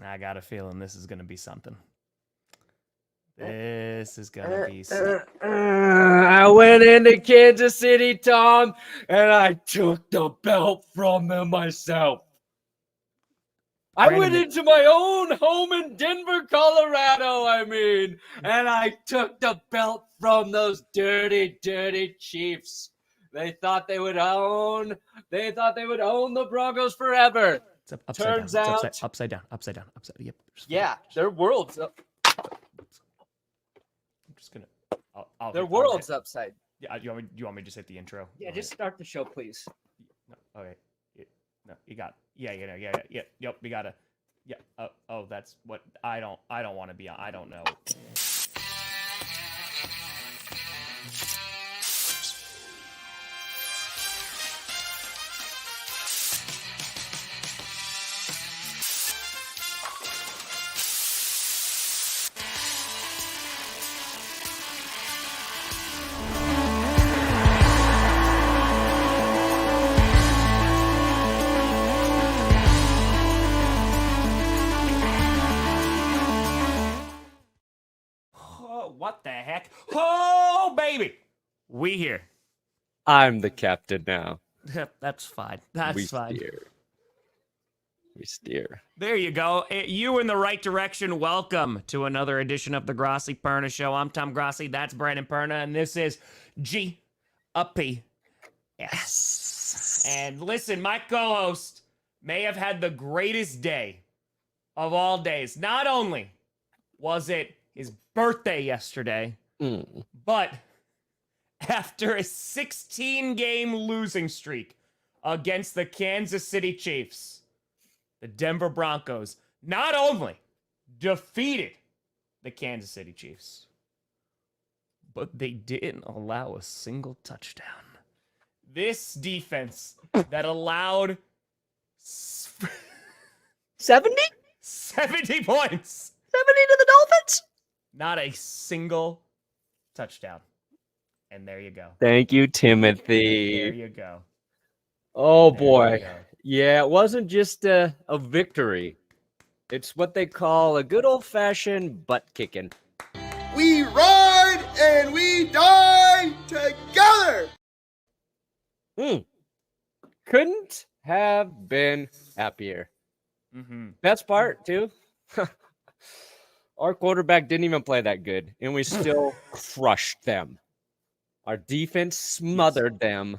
I got a feeling this is going to be something. This is going to be something. I went into Kansas City, Tom, and I took the belt from them myself. I went into my own home in Denver, Colorado, and I took the belt from those dirty, dirty Chiefs. They thought they would own the Broncos forever. It's upside down. It's upside down. Yep. Yeah, their world's up. I'm just gonna. Their world's upside. Yeah, you want me to just hit the intro? Yeah, just start the show, please. No, okay. No, you got. Yeah. Yep. We gotta. Yeah. Oh, that's what I don't want to be on. I don't know. What the heck? Oh, baby. We here. I'm the captain now. That's fine. That's fine. We steer. There you go. You in the right direction. Welcome to another edition of the Grossi Perna Show. I'm Tom Grossi. That's Brandon Perna. And this is G-A-P. Yes. And listen, my co-host may have had the greatest day of all days. Not only was it his birthday yesterday, but after a 16-game losing streak against the Kansas City Chiefs, the Denver Broncos not only defeated the Kansas City Chiefs, but they didn't allow a single touchdown. This defense that allowed 70? 70 points. 70 to the Dolphins? Not a single touchdown. And there you go. Thank you, Timothy. There you go. Oh, boy. Yeah, it wasn't just a victory. It's what they call a good old-fashioned butt kicking. We ride and we die together. Couldn't have been happier. Best part, too. Our quarterback didn't even play that good, and we still crushed them. Our defense smothered them,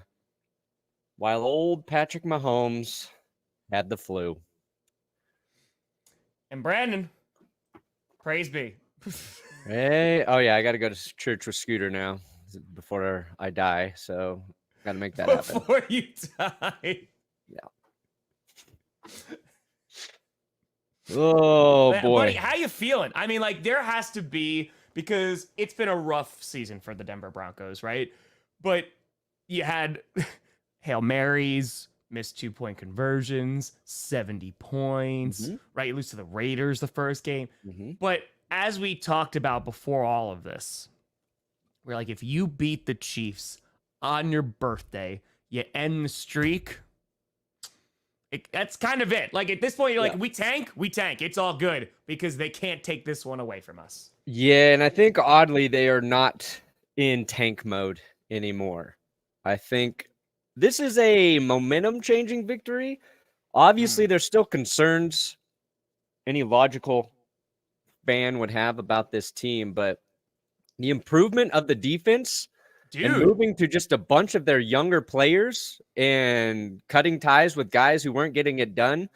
while old Patrick Mahomes had the flu. And Brandon, praise be. Hey, oh yeah, I got to go to church with Scooter now before I die, so got to make that happen. Before you die. Yeah. Oh, boy. Buddy, how you feeling? I mean, like, there has to be, because it's been a rough season for the Denver Broncos, right? But you had Hail Marys, missed 2-point conversions, 70 points, right? You lose to the Raiders the first game. But as we talked about before all of this, we're like, if you beat the Chiefs on your birthday, you end the streak. That's kind of it. Like, at this point, you're like, we tank. It's all good because they can't take this one away from us. Yeah, and I think, oddly, they are not in tank mode anymore. I think this is a momentum-changing victory. Obviously, there's still concerns any logical fan would have about this team, but the improvement of the defense and moving to just a bunch of their younger players and cutting ties with guys who weren't getting it done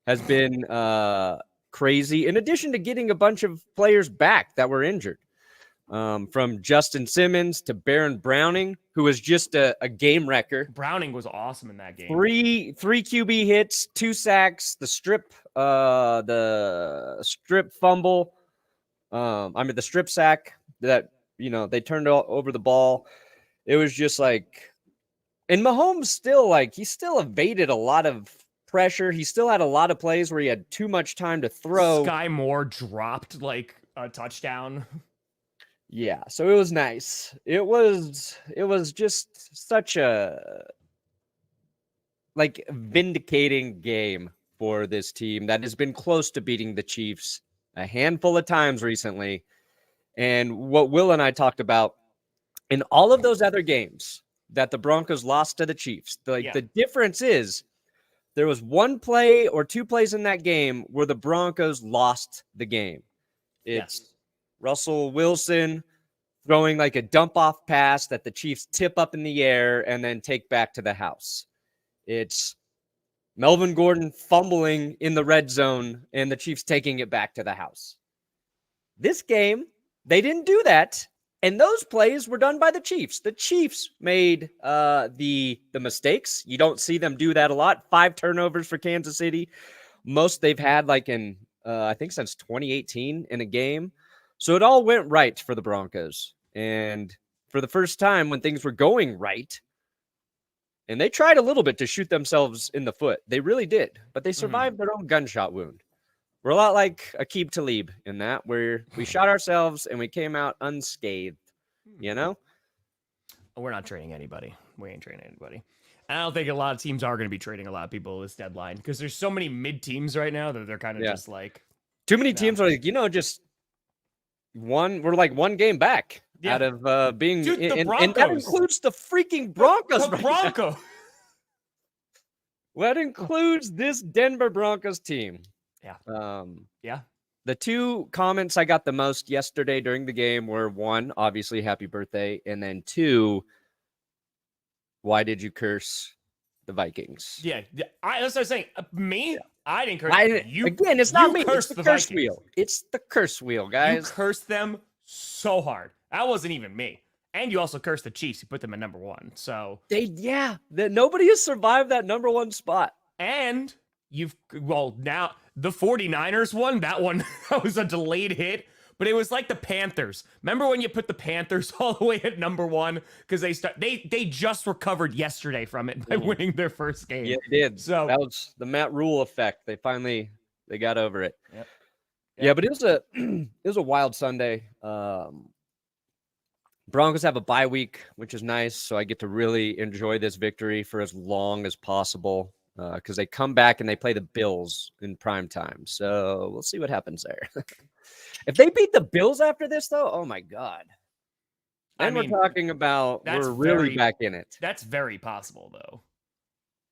has been crazy, in addition to getting a bunch of players back that were injured. From Justin Simmons to Baron Browning, who was just a game wrecker. Browning was awesome in that game. Three QB hits, 2 sacks, the strip fumble. The strip sack that, they turned over the ball. It was just like, and Mahomes he still evaded a lot of pressure. He still had a lot of plays where he had too much time to throw. Sky Moore dropped like a touchdown. Yeah, so it was nice. It was just such a vindicating game for this team that has been close to beating the Chiefs a handful of times recently. And what Will and I talked about in all of those other games that the Broncos lost to the Chiefs, the difference is there was one play or two plays in that game where the Broncos lost the game. It's Russell Wilson throwing like a dump off pass that the Chiefs tip up in the air and then take back to the house. It's Melvin Gordon fumbling in the red zone and the Chiefs taking it back to the house. This game, they didn't do that. And those plays were done by the Chiefs. The Chiefs made the mistakes. You don't see them do that a lot. 5 turnovers for Kansas City. Most they've had like in, I think since 2018 in a game. So it all went right for the Broncos. And for the first time when things were going right, and they tried a little bit to shoot themselves in the foot. They really did. But they survived their own gunshot wound. We're a lot like Aqib Talib in that, where we shot ourselves and we came out unscathed, you know? We're not trading anybody. We ain't trading anybody. And I don't think a lot of teams are going to be trading a lot of people this deadline because there's so many mid teams right now that they're kind of just like. Too many teams are like, just we're like one game back out of being. Dude, and that includes the freaking Broncos. The Broncos. That includes this Denver Broncos team. Yeah. The 2 comments I got the most yesterday during the game were 1, obviously happy birthday, and then 2, why did you curse the Vikings? Yeah. That's what I was saying. Me? I didn't curse you. Again, it's not me. It's the curse Vikings. wheel. It's the curse wheel, guys. You cursed them so hard. That wasn't even me. And you also cursed the Chiefs. You put them at number 1. So nobody has survived that number 1 spot. And now the 49ers won that one. That was a delayed hit, but it was like the Panthers. Remember when you put the Panthers all the way at number 1 because they just recovered yesterday from it by winning their first game. Yeah, they did. So that was the Matt Rule effect. They got over it. Yep. Yeah, but it was a wild Sunday. Broncos have a bye week, which is nice, so I get to really enjoy this victory for as long as possible. Because they come back and they play the Bills in prime time. So we'll see what happens there. If they beat the Bills after this, though, oh my God. Then we're talking about we're really back in it. That's very possible, though.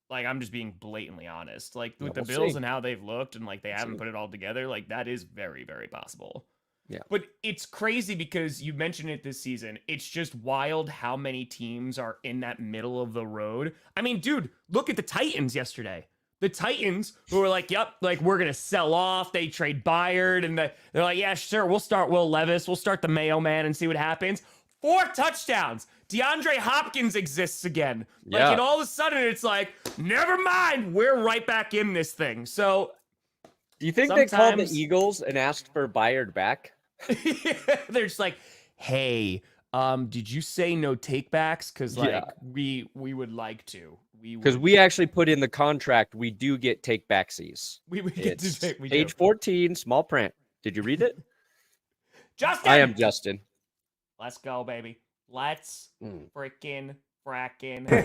Like, I'm just being blatantly honest. Like, with the Bills and how they've looked and, like, they haven't put it all together, like, that is very, very possible. Yeah. But it's crazy because you mentioned it this season. It's just wild how many teams are in that middle of the road. I mean, dude, look at the Titans yesterday. The Titans who were like, yep, like we're going to sell off. They trade Byard and they're like, yeah, sure. We'll start Will Levis. We'll start the Mayo Man and see what happens. 4 touchdowns. DeAndre Hopkins exists again. Like, and all of a sudden it's like, never mind. We're right back in this thing. So do you think they called the Eagles and asked for Byard back? They're just like, hey, did you say no takebacks? Because we would like to. Because we actually put in the contract, we do get take-backsies. We get to take page 14, small print. Did you read it? Justin! I am Justin. Let's go, baby. Let's fracking.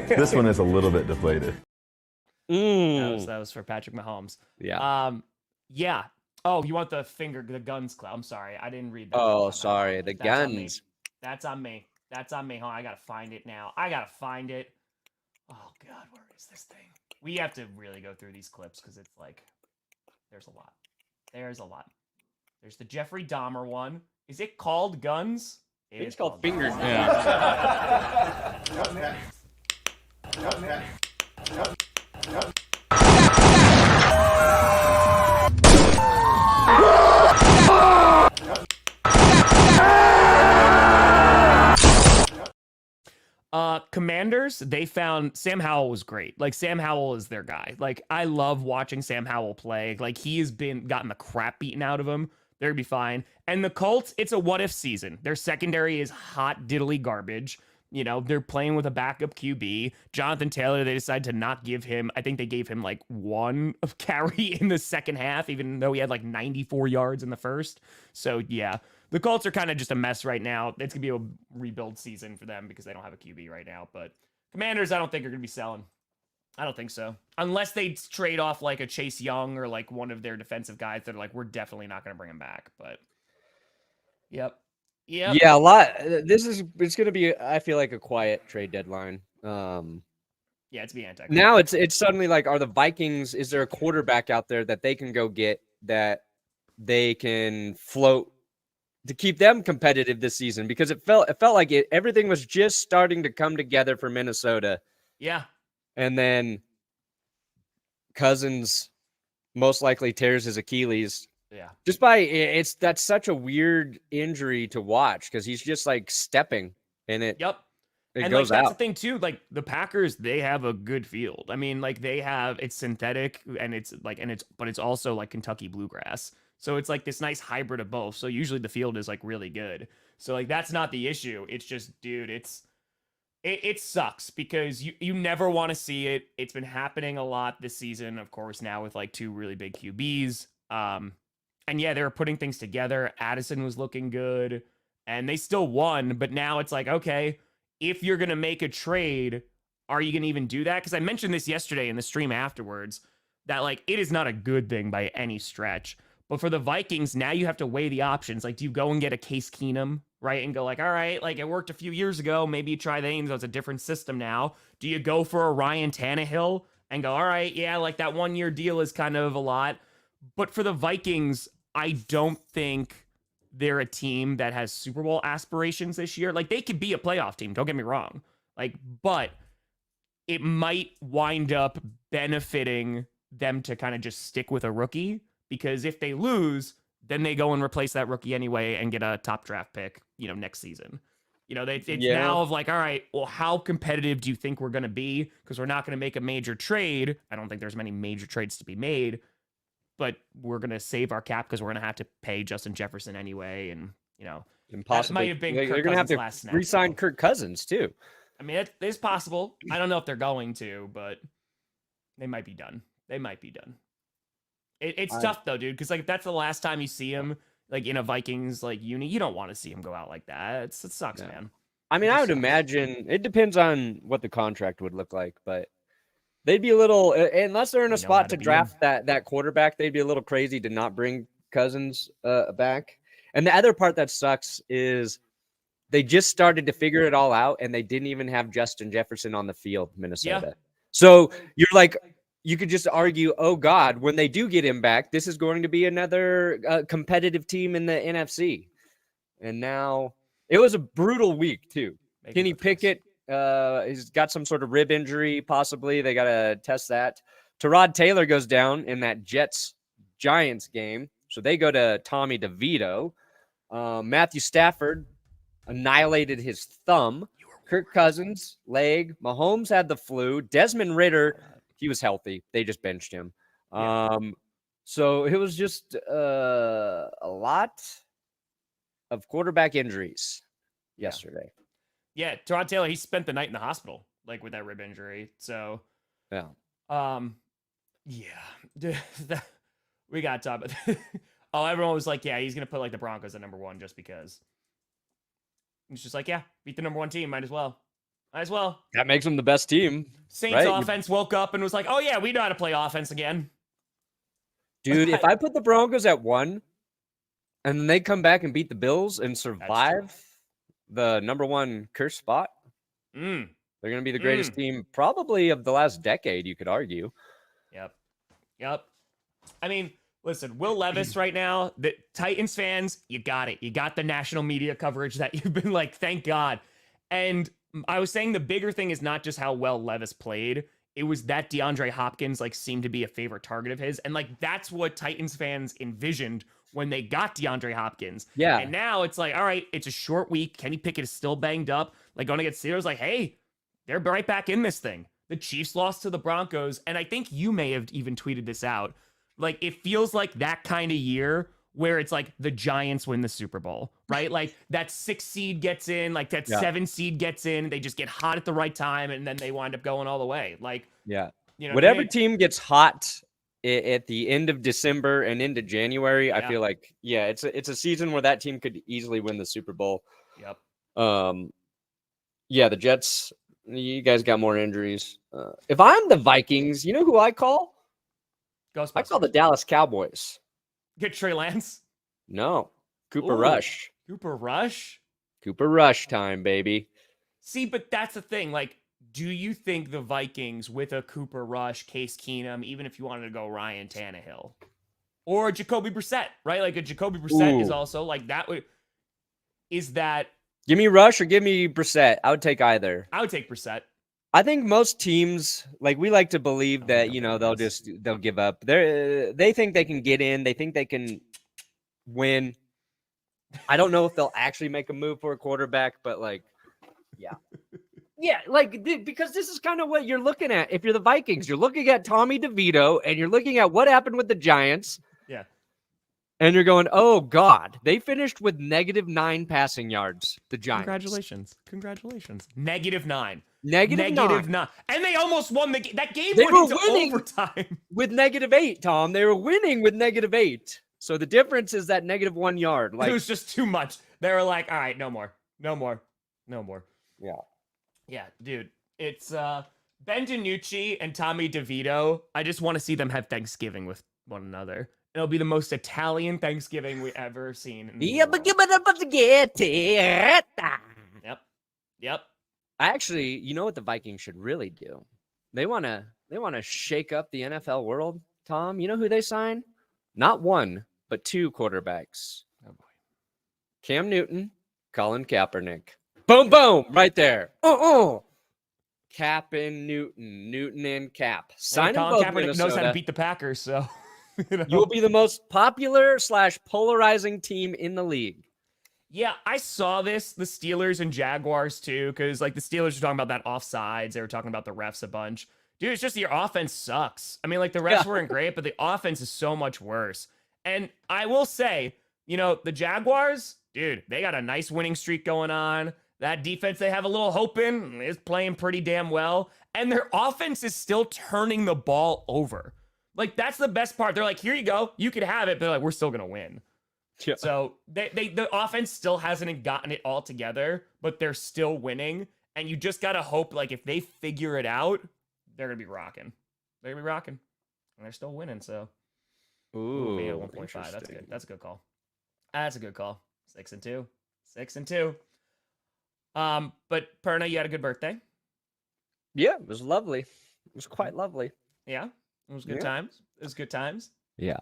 This one is a little bit deflated. That was for Patrick Mahomes. Yeah. Yeah. Oh, you want the guns club? I'm sorry, I didn't read that. Oh, sorry, the guns. That's on me. Hold on, I gotta find it now. Oh God, where is this thing? We have to really go through these clips because it's like, there's a lot. There's the Jeffrey Dahmer one. Is it called Guns? It's called Fingers. Commanders, they found Sam Howell was great. Like, Sam Howell is their guy. Like, I love watching Sam Howell play. Like, he has gotten the crap beaten out of him. They're gonna be fine. And the Colts, it's a what if season. Their secondary is hot diddly garbage. You know, they're playing with a backup QB. Jonathan Taylor, they decided to not give him, I think they gave him like 1 of carry in the second half, even though he had like 94 yards in the first. So yeah, the Colts are kind of just a mess right now. It's gonna be a rebuild season for them because they don't have a QB right now. But Commanders, I don't think are gonna be selling. I don't think so. Unless they trade off like a Chase Young or like one of their defensive guys that are like, we're definitely not going to bring him back. But yep. Yeah, a lot. It's going to be, I feel like, a quiet trade deadline. Yeah, it's be anti. Now it's suddenly like, are the Vikings, is there a quarterback out there that they can go get that they can float to keep them competitive this season? Because it felt like everything was just starting to come together for Minnesota. Yeah. And then Cousins most likely tears his Achilles. Yeah. That's such a weird injury to watch because he's just like stepping and it And goes like that's out. the thing too. Like the Packers, they have a good field. I mean, like it's synthetic and but it's also like Kentucky bluegrass. So it's like this nice hybrid of both. So usually the field is like really good. So like that's not the issue. It's just, dude, it sucks because you never want to see it. It's been happening a lot this season, of course, now with like two really big QBs. And yeah, they were putting things together. Addison was looking good and they still won, but now it's like, okay, if you're going to make a trade, are you going to even do that? Because I mentioned this yesterday in the stream afterwards that like it is not a good thing by any stretch. But for the Vikings, now you have to weigh the options. Like, do you go and get a Case Keenum, right? And go like, all right, like it worked a few years ago. Maybe you try the Ames. It's a different system now. Do you go for a Ryan Tannehill and go, all right, yeah, like that 1 year deal is kind of a lot. But for the Vikings, I don't think they're a team that has Super Bowl aspirations this year. Like they could be a playoff team. Don't get me wrong. Like, but it might wind up benefiting them to kind of just stick with a rookie. Because if they lose, then they go and replace that rookie anyway and get a top draft pick, next season. It's now of like, all right, well, how competitive do you think we're going to be? Because we're not going to make a major trade. I don't think there's many major trades to be made, but we're going to save our cap because we're going to have to pay Justin Jefferson anyway. And, impossible. That might have been They're going to have to re-sign Kirk Cousins too. I mean, it's possible. I don't know if they're going to, but they might be done. It's tough though, dude, because like if that's the last time you see him, like in a Vikings like uni, you don't want to see him go out like that. It sucks, man. I mean, I would imagine it depends on what the contract would look like, but they'd be a little, unless they're in a spot to draft that quarterback, they'd be a little crazy to not bring Cousins back. And the other part that sucks is they just started to figure it all out, and they didn't even have Justin Jefferson on the field, Minnesota. Yeah. So you're like, you could just argue, oh God, when they do get him back, this is going to be another competitive team in the NFC. And now it was a brutal week too. Kenny Pickett, he's got some sort of rib injury, possibly. They got to test that. Tyrod Taylor goes down in that Jets-Giants game. So they go to Tommy DeVito. Matthew Stafford annihilated his thumb. Kirk Cousins, leg. Mahomes had the flu. Desmond Ridder, he was healthy. They just benched him. So it was just a lot of quarterback injuries yesterday. Yeah, Tyrod Taylor, he spent the night in the hospital, like with that rib injury. So, we got to talk about. Oh, everyone was like, yeah, he's gonna put like the Broncos at number one just because. It's just like, yeah, beat the number one team, might as well. That makes them the best team. Saints offense woke up and was like, oh yeah, we know how to play offense again. Dude, if I put the Broncos at 1 and then they come back and beat the Bills and survive the number 1 curse spot, they're going to be the greatest team probably of the last decade, you could argue. Yep. I mean, listen, Will Levis right now, the Titans fans, you got it. You got the national media coverage that you've been like, thank God. And I was saying the bigger thing is not just how well Levis played. It was that DeAndre Hopkins like seemed to be a favorite target of his. And like, that's what Titans fans envisioned when they got DeAndre Hopkins. Yeah. And now it's like, all right, it's a short week. Kenny Pickett is still banged up. Like going to get Steelers, like, hey, they're right back in this thing. The Chiefs lost to the Broncos. And I think you may have even tweeted this out. Like, it feels like that kind of year where it's like the Giants win the Super Bowl, right? Like that 6 seed gets in, like that 7 seed gets in. They just get hot at the right time, and then they wind up going all the way. Like, whatever team gets hot at the end of December and into January, I feel like, it's a season where that team could easily win the Super Bowl. Yep. The Jets, You guys got more injuries. If I'm the Vikings, you know who I call? I call the Ghostbusters. Dallas Cowboys. Get Trey Lance. No, Cooper Ooh. Rush. Cooper Rush. Cooper Rush time, baby. See, but that's the thing. Like, do you think the Vikings with a Cooper Rush, Case Keenum, even if you wanted to go Ryan Tannehill, or Jacoby Brissett, right? Like a Jacoby Brissett is Ooh. also like that. Is that? Give me Rush or give me Brissett. I would take either. I would take Brissett. I think most teams, like we like to believe that, you know, they'll give up. They think they can get in. They think they can win. I don't know if they'll actually make a move for a quarterback, but like, yeah. Yeah, like, because this is kind of what you're looking at. If you're the Vikings, you're looking at Tommy DeVito and you're looking at what happened with the Giants. Yeah. And you're going, oh, God. They finished with -9 passing yards, the Giants. Congratulations. -9. -9. And they almost won the game. That game They went were into winning overtime. with -8, Tom. They were winning with -8. So the difference is that -1 yard. Like, it was just too much. They were like, all right, no more. Yeah. Yeah, dude. It's Ben DiNucci and Tommy DeVito. I just want to see them have Thanksgiving with one another. It'll be the most Italian Thanksgiving we ever seen. In the world. Yep. Actually, you know what the Vikings should really do? They want to shake up the NFL world, Tom. You know who they sign? Not one, but 2 quarterbacks. Oh boy. Cam Newton, Colin Kaepernick. Boom, boom, right there. Cap and Newton and Cap. Sign them Colin both, Kaepernick knows how to Minnesota. beat the Packers, so you know. You will be the most popular / polarizing team in the league. Yeah, I saw this, the Steelers and Jaguars too, because like the Steelers were talking about that offsides. They were talking about the refs a bunch. Dude, it's just your offense sucks. I mean, like the refs weren't great, but the offense is so much worse. And I will say, you know, the Jaguars, dude, they got a nice winning streak going on. That defense they have a little hope in is playing pretty damn well. And their offense is still turning the ball over. Like, that's the best part. They're like, here you go. You could have it, but like, we're still going to win. Yeah. So the offense still hasn't gotten it all together, but they're still winning. And you just got to hope, like, if they figure it out, they're going to be rocking. They're going to be rocking. And they're still winning, so. Ooh, maybe at 1.5. That's good. That's a good call. That's a good call. 6-2. 6-2. But Perna, you had a good birthday. Yeah, it was lovely. It was quite lovely. Yeah, it was good times. It was good times. Yeah.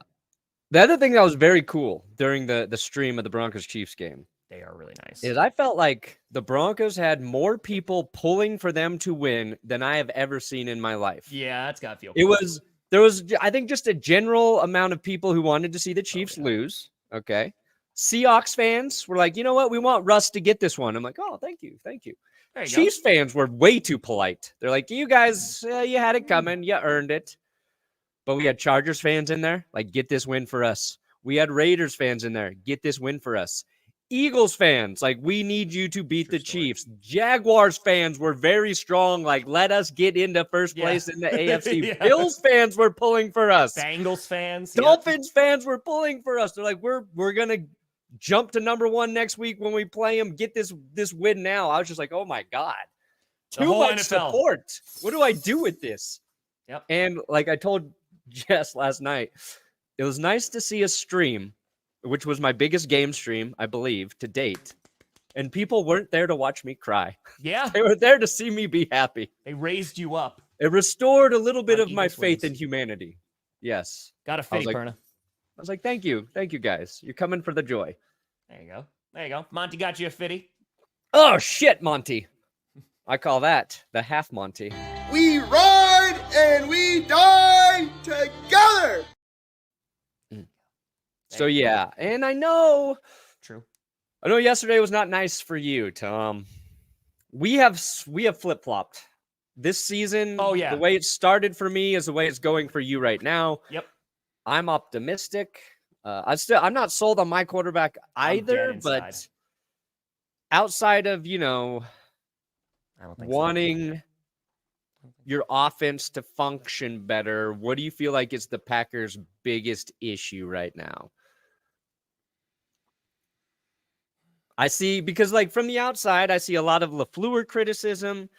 The other thing that was very cool during the stream of the Broncos-Chiefs game, they are really nice, is I felt like the Broncos had more people pulling for them to win than I have ever seen in my life. Yeah, that's got to feel cool. It There was, I think, just a general amount of people who wanted to see the Chiefs lose. Okay. Seahawks fans were like, you know what? We want Russ to get this one. I'm like, oh, thank you. Thank you. Chiefs fans were way too polite. They're like, you guys, you had it coming. You earned it. But we had Chargers fans in there. Like, get this win for us. We had Raiders fans in there. Get this win for us. Eagles fans, like, we need you to beat the Chiefs. Jaguars fans were very strong. Like, let us get into first place in the AFC. Bills fans were pulling for us. Bengals fans. Dolphins fans were pulling for us. They're like, we're going to jump to number 1 next week when we play them. Get this win now. I was just like, oh, my God. Too much NFL. support. What do I do with this? Yep. And like I told Jess last night, it was nice to see a stream, which was my biggest game stream, I believe, to date. And people weren't there to watch me cry. Yeah. They were there to see me be happy. They raised you up. It restored a little bit of my Eagles faith wins. in humanity. Yes. Got a fitty, Perna. I was like, thank you. Thank you, guys. You're coming for the joy. There you go. There you go. Monty got you a fitty. Oh, shit, Monty. I call that the half Monty. We ride and we die together. So, yeah. And I know yesterday was not nice for you, Tom. We have flip-flopped. This season, the way it started for me is the way it's going for you right now. Yep. I'm optimistic. I'm not sold on my quarterback either, but outside of, I don't think wanting your offense to function better, what do you feel like is the Packers' biggest issue right now? I see, because like from the outside, I see a lot of LaFleur criticism.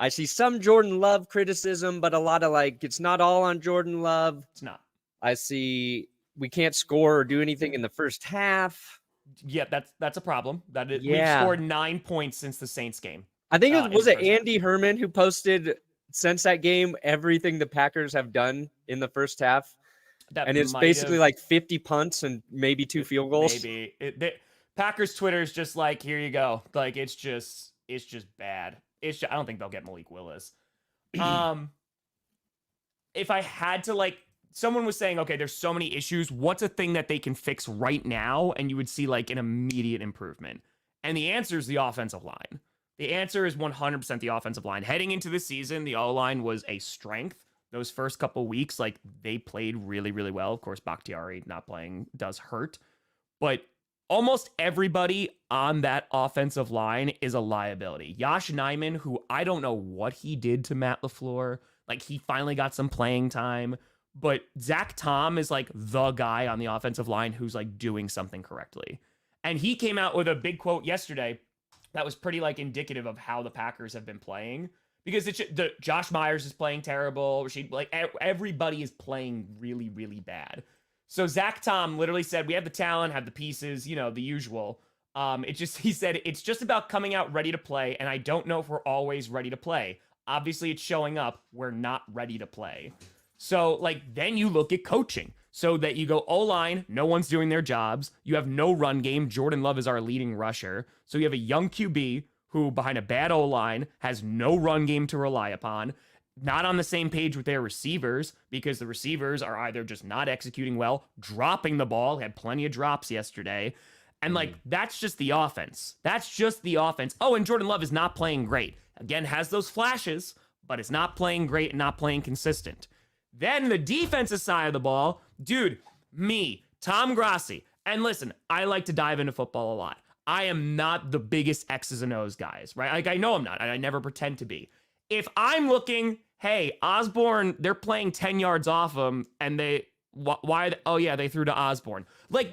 I see some Jordan Love criticism, but a lot of it's not all on Jordan Love. It's not. I see we can't score or do anything in the first half. Yeah, that's a problem. We've Yeah. scored 9 points since the Saints game. I think in was the it first half. Andy Herman who posted since that game everything the Packers have done in the first half, and it's basically like 50 punts and maybe 2 field goals. Maybe Packers Twitter is just like, here you go. Like it's just bad. I don't think they'll get Malik Willis. If I had to someone was saying, okay, there's so many issues. What's a thing that they can fix right now? And you would see an immediate improvement. And the answer is the offensive line. The answer is 100% the offensive line. Heading into the season, the O-line was a strength. Those first couple weeks, they played really, really well. Of course, Bakhtiari not playing does hurt. But almost everybody on that offensive line is a liability. Yosh Nijman, who I don't know what he did to Matt LaFleur. He finally got some playing time. But Zach Tom is the guy on the offensive line who's doing something correctly. And he came out with a big quote yesterday that was pretty indicative of how the Packers have been playing. Because Josh Myers is playing terrible. Everybody is playing really, really bad. So Zach Tom literally said, we have the talent, have the pieces, the usual. He said, it's just about coming out ready to play. And I don't know if we're always ready to play. Obviously, it's showing up. We're not ready to play. So, then you look at coaching. So that you go O-line, no one's doing their jobs. You have no run game. Jordan Love is our leading rusher. So you have a young QB who, behind a bad O-line, has no run game to rely upon. Not on the same page with their receivers, because the receivers are either just not executing well, dropping the ball, had plenty of drops yesterday. And, that's just the offense. That's just the offense. Oh, and Jordan Love is not playing great. Again, has those flashes, but is not playing great and not playing consistent. Then the defensive side of the ball, dude, me, Tom Grossi. And listen, I like to dive into football a lot. I am not the biggest X's and O's guys, right? I know I'm not. I never pretend to be. If I'm looking, hey, Osborne, they're playing 10 yards off him, and they threw to Osborne.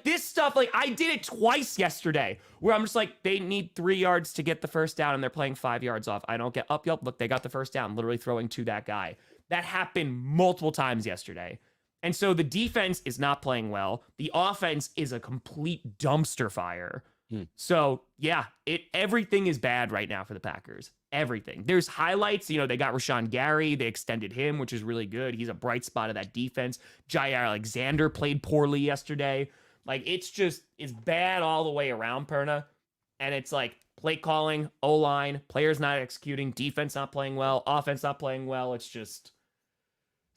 This stuff, I did it twice yesterday, where I'm just they need 3 yards to get the first down, and they're playing 5 yards off. I don't get up, look, they got the first down, literally throwing to that guy. That happened multiple times yesterday. And so the defense is not playing well. The offense is a complete dumpster fire. So, yeah, everything is bad right now for the Packers. Everything. There's highlights. They got Rashawn Gary. They extended him, which is really good. He's a bright spot of that defense. Jair Alexander played poorly yesterday. It's bad all the way around, Perna. And it's play calling, O-line, players not executing, defense not playing well, offense not playing well. It's just...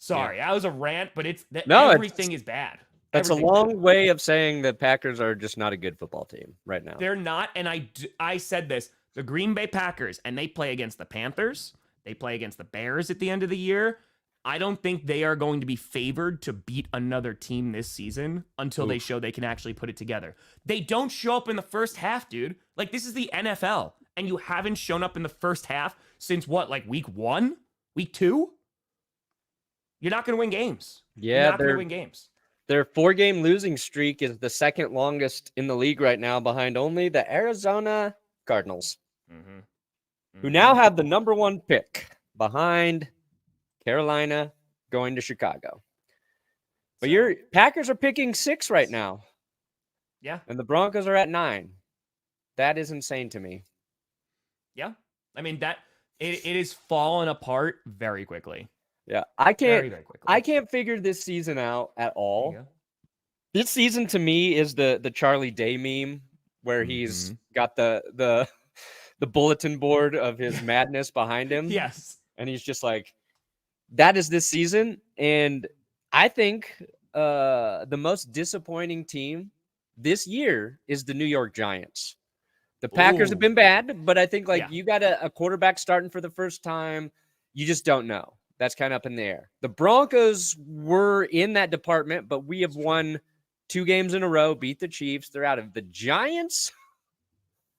Sorry, that was a rant, but everything is bad. That's a long way of saying the Packers are just not a good football team right now. They're not, and I said this, the Green Bay Packers, and they play against the Panthers, they play against the Bears at the end of the year. I don't think they are going to be favored to beat another team this season until they show they can actually put it together. They don't show up in the first half, dude. This is the NFL, and you haven't shown up in the first half since week 1? Week 2? You're not going to win games. Yeah, you're not going to win games. Their 4-game losing streak is the second longest in the league right now, behind only the Arizona Cardinals, who now have the number 1 pick behind Carolina going to Chicago. But your Packers are picking 6 right now. Yeah. And the Broncos are at 9. That is insane to me. Yeah. I mean, it is fallen apart very quickly. Yeah, I can't figure this season out at all. This season to me is the Charlie Day meme where he's got the bulletin board of his madness behind him. Yes. And he's just that is this season. And I think the most disappointing team this year is the New York Giants. The Packers have been bad, but I think you got a quarterback starting for the first time. You just don't know. That's kind of up in the air. The Broncos were in that department, but we have won 2 games in a row, beat the Chiefs. They're out of the Giants.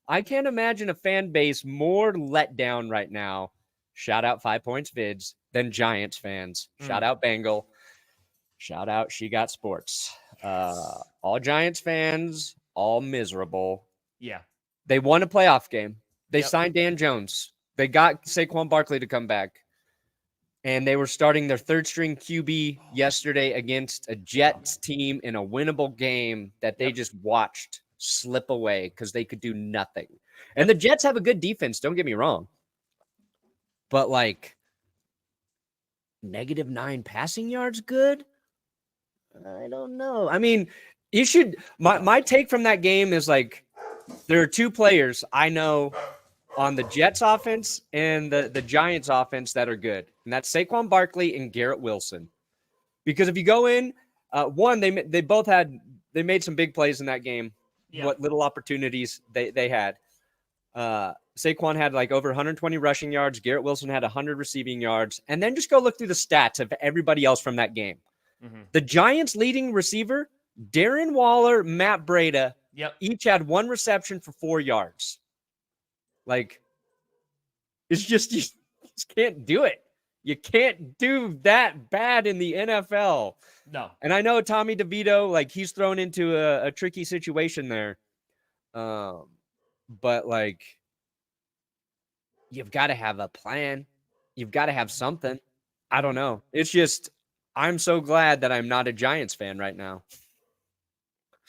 I can't imagine a fan base more let down right now. Shout out 5 Points Vids than Giants fans. Shout out Bengal. Shout out She Got Sports. All Giants fans, all miserable. Yeah. They won a playoff game. They signed Dan Jones. They got Saquon Barkley to come back. And they were starting their third-string QB yesterday against a Jets team in a winnable game that they just watched slip away because they could do nothing. And the Jets have a good defense, don't get me wrong. But, like, -9 passing yards good? I don't know. I mean, you should – my take from that game is, like, there are two players I know on the Jets offense and the Giants offense that are good. And that's Saquon Barkley and Garrett Wilson. Because if you go in, one, they made some big plays in that game. Yeah. What little opportunities they had. Saquon had like over 120 rushing yards. Garrett Wilson had 100 receiving yards. And then just go look through the stats of everybody else from that game. Mm-hmm. The Giants' leading receiver, Darren Waller, Matt Breida, each had one reception for 4 yards. Like, it's just, you just can't do it. You can't do that bad in the NFL. No. And I know Tommy DeVito, like, he's thrown into a tricky situation there. But, like, you've got to have a plan. You've got to have something. I don't know. It's just, I'm so glad that I'm not a Giants fan right now.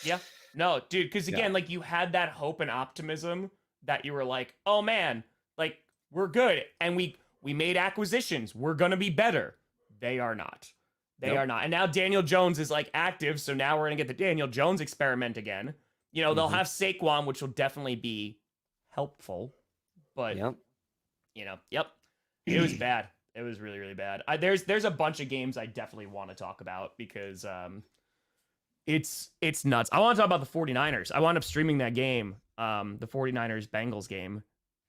Yeah. No, dude, because, again, like, you had that hope and optimism that you were like, oh, man, like, we're good. And we made acquisitions. We're going to be better. They are not. They are not. And now Daniel Jones is, like, active, so now we're going to get the Daniel Jones experiment again. You know, they'll have Saquon, which will definitely be helpful. But, you know, it was bad. It was really, really bad. There's a bunch of games I definitely want to talk about because it's nuts. I want to talk about the 49ers. I wound up streaming that game, the 49ers Bengals game.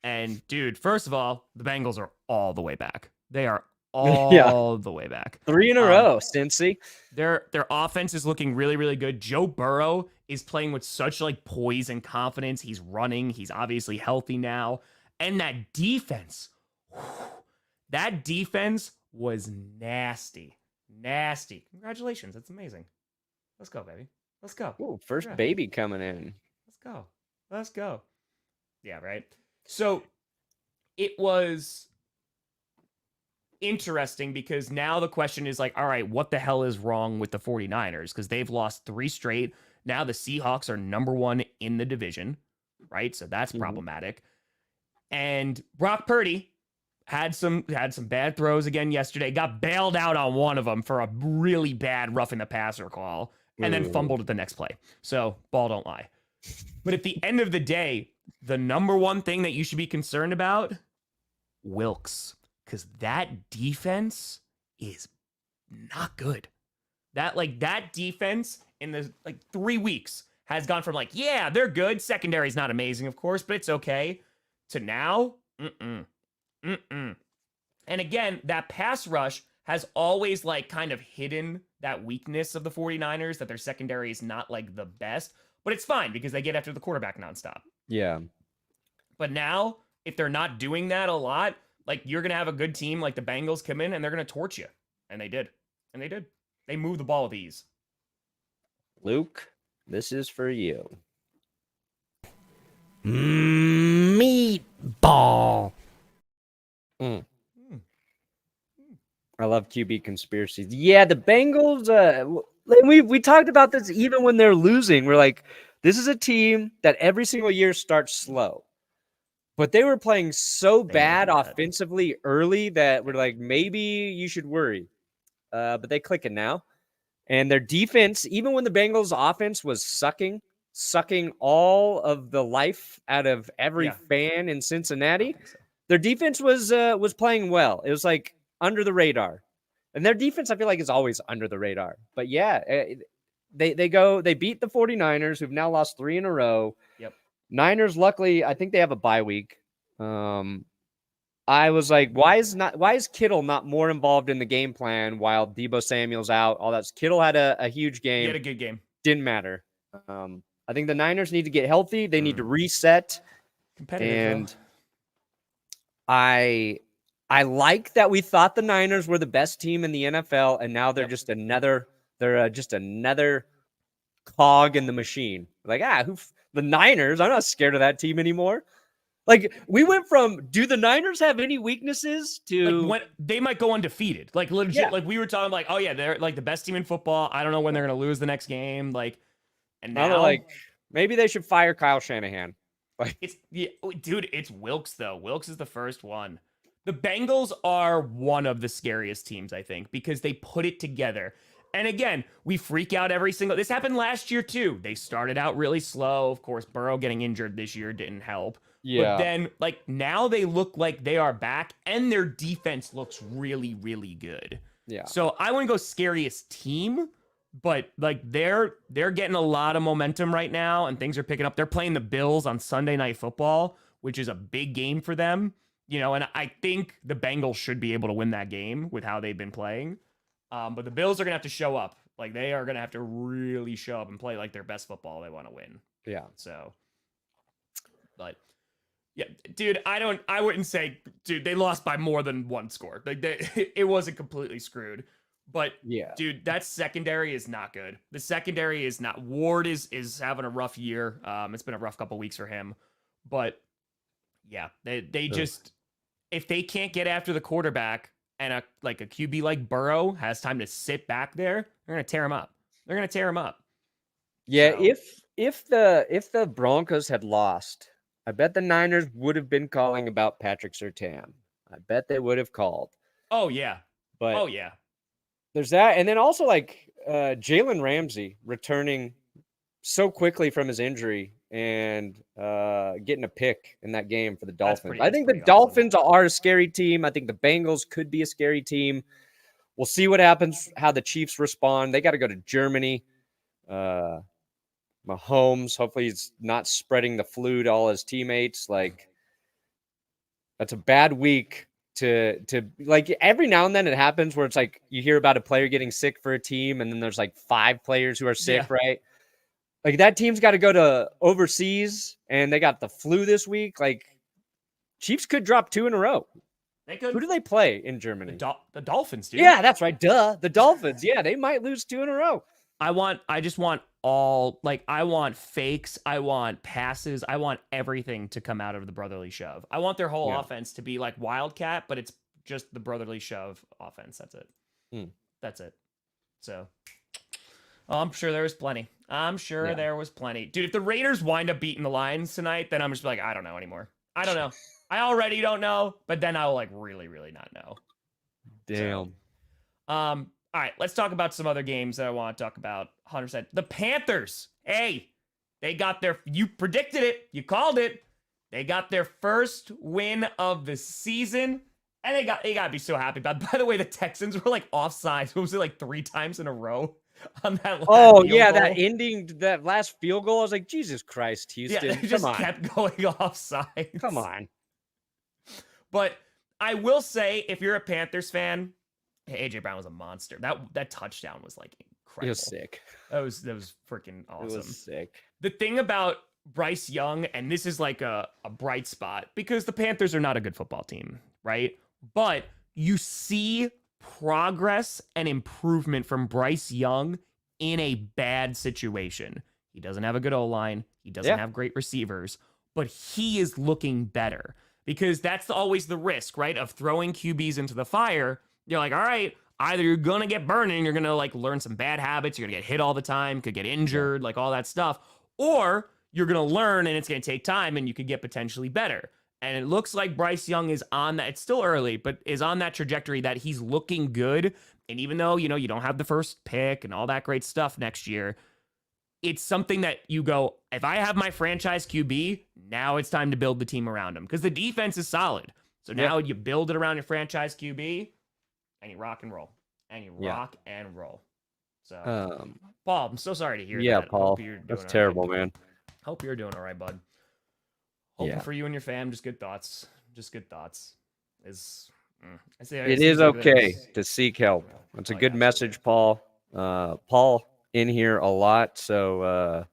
And, dude, first of all, the Bengals are all the way back. They are all the way back. 3 in a row, Cincy. Their offense is looking really, really good. Joe Burrow is playing with such, like, poise and confidence. He's running. He's obviously healthy now. And that defense was nasty. Nasty. Congratulations. That's amazing. Let's go, baby. Let's go. Ooh, first baby coming in. Let's go. Yeah, right? So it was interesting because now the question is like, all right, what the hell is wrong with the 49ers? Because they've lost 3 straight. Now the Seahawks are number 1 in the division, right? So that's problematic. And Brock Purdy had some bad throws again yesterday. Got bailed out on one of them for a really bad roughing the passer call, and then fumbled at the next play. So ball don't lie. But at the end of the day, the number one thing that you should be concerned about, Wilkes, because that defense is not good. That defense in the 3 weeks has gone from yeah, they're good. Secondary's not amazing, of course, but it's okay. To now, And again, that pass rush has always kind of hidden that weakness of the 49ers, that their secondary is not the best, but it's fine because they get after the quarterback nonstop. Yeah. But now, if they're not doing that a lot, you're going to have a good team like the Bengals come in and they're going to torch you. And they did. They moved the ball with ease. Luke, this is for you. Meatball. I love QB conspiracies. Yeah, the Bengals, we talked about this even when they're losing. We're like, this is a team that every single year starts slow. But they were playing so bad offensively early that we're like, maybe you should worry. But they clicking now. And their defense, even when the Bengals offense was sucking all of the life out of every fan in Cincinnati, their defense was playing well. It was under the radar. And their defense, I feel like, is always under the radar. But yeah, they beat the 49ers, who've now lost 3 in a row. Yep. Niners, luckily, I think they have a bye week. I was like, why is Kittle not more involved in the game plan while Deebo Samuel's out? All that. Kittle had a huge game. He had a good game. Didn't matter. I think the Niners need to get healthy. They need to reset. Competitive. And I like that we thought the Niners were the best team in the NFL, and now they're just another cog in the machine. The Niners, I'm not scared of that team anymore. Like, we went from, do the Niners have any weaknesses to like when they might go undefeated, like legit. Yeah. Like we were talking, like, oh yeah, they're like the best team in football. I don't know when they're gonna lose the next game. Like, and now now they're like, maybe they should fire Kyle Shanahan. Like, it's dude, it's Wilkes though. Wilkes is the first one. The Bengals are one of the scariest teams, I think, because they put it together. And again, we freak out every single. This happened last year too. They started out really slow. Of course, Burrow getting injured this year didn't help. yeah. But then, like, now they look like they are back, and their defense looks really, really good. Yeah. So I wouldn't go scariest team, but like they're getting a lot of momentum right now, and things are picking up. They're playing the Bills on Sunday Night Football, which is a big game for them. You know, and I think the Bengals should be able to win that game with how they've been playing. But the Bills are gonna have to show up. Like, they are gonna have to really show up and play like their best football they want to win. Yeah. So, but. Yeah, dude, I wouldn't say, dude, they lost by more than one score. Like, it wasn't completely screwed. But, Yeah. dude, that secondary is not good. The secondary is not. Ward is having a rough year. It's been a rough couple weeks for him. But, yeah, they just, if they can't get after the quarterback and a QB like Burrow has time to sit back there, they're going to tear him up. They're going to tear him up. Yeah, So- if the Broncos had lost, I bet the Niners would have been calling about Patrick Surtain. I bet they would have called. Oh, yeah. But Oh, yeah. there's that. And then also, like, Jalen Ramsey returning so quickly from his injury and getting a pick in that game for the Dolphins. I think the Dolphins are a scary team. I think the Bengals could be a scary team. We'll see what happens, how the Chiefs respond. They got to go to Germany. Mahomes, hopefully he's not spreading the flu to all his teammates. Like, that's a bad week to like, every now and then it happens where it's like you hear about a player getting sick for a team and then there's like 5 players who are sick, right? Like, that team's got to go to overseas and they got the flu this week. Like, Chiefs could drop 2 in a row. They could. Who do they play in Germany? The Dolphins, dude. Yeah, that's right. Duh. The Dolphins. Yeah, they might lose 2 in a row. I just want all, like, I want fakes, I want passes, I want everything to come out of the brotherly shove. I want their whole offense to be like Wildcat, but it's just the brotherly shove offense. That's it. That's it. So, I'm sure there was plenty. There was plenty. Dude, if the Raiders wind up beating the Lions tonight, then I'm just like, I don't know anymore. I don't know. I already don't know, but then I'll like really, really not know. Damn. So, all right, let's talk about some other games that I want to talk about. 100%. The Panthers. Hey, they got you predicted it. You called it. They got their first win of the season. And they got to be so happy about it. By the way, the Texans were like offsides. What was it, like 3 times in a row on that last field goal? That ending, that last field goal. I was like, Jesus Christ, Houston. Yeah, they just kept going offside. Come on. But I will say, if you're a Panthers fan, AJ Brown was a monster. That touchdown was like incredible. It was sick. That was freaking awesome. It was sick. The thing about Bryce Young, and this is like a bright spot, because the Panthers are not a good football team, right? But you see progress and improvement from Bryce Young in a bad situation. He doesn't have a good O-line. He doesn't have great receivers, but he is looking better, because that's always the risk, right? Of throwing QBs into the fire. You're like, all right, either you're going to get burned and you're going to like learn some bad habits. You're going to get hit all the time, could get injured, like all that stuff. Or you're going to learn and it's going to take time and you could get potentially better. And it looks like Bryce Young is on that. It's still early, but is on that trajectory that he's looking good. And even though, you know, you don't have the first pick and all that great stuff next year, it's something that you go, if I have my franchise QB, now it's time to build the team around him, because the defense is solid. So now you build it around your franchise QB. And you rock and roll. And you rock and roll. So, Paul, I'm so sorry to hear that. Yeah, Paul. That's terrible, right. man. Hope you're doing all right, bud. Hoping for you and your fam. Just good thoughts. Just good thoughts. It is okay to seek help. That's a good message, Paul. Paul in here a lot, so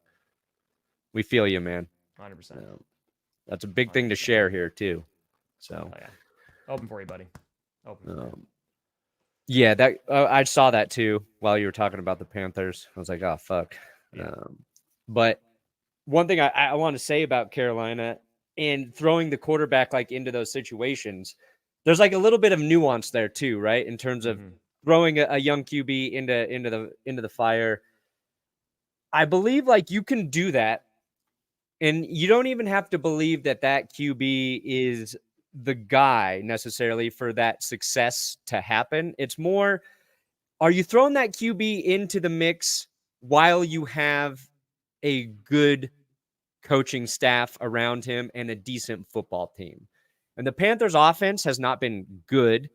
we feel you, man. 100%. That's a big thing to share here, too. So, hoping for you, buddy. Yeah, that I saw that too while you were talking about the Panthers. I was like, oh, fuck. Yeah. But one thing I want to say about Carolina, and throwing the quarterback like into those situations, there's like a little bit of nuance there too, right? In terms of throwing a young QB into the fire. I believe like you can do that, and you don't even have to believe that QB is the guy necessarily for that success to happen. It's more, are you throwing that QB into the mix while you have a good coaching staff around him and a decent football team? And the Panthers offense has not been good.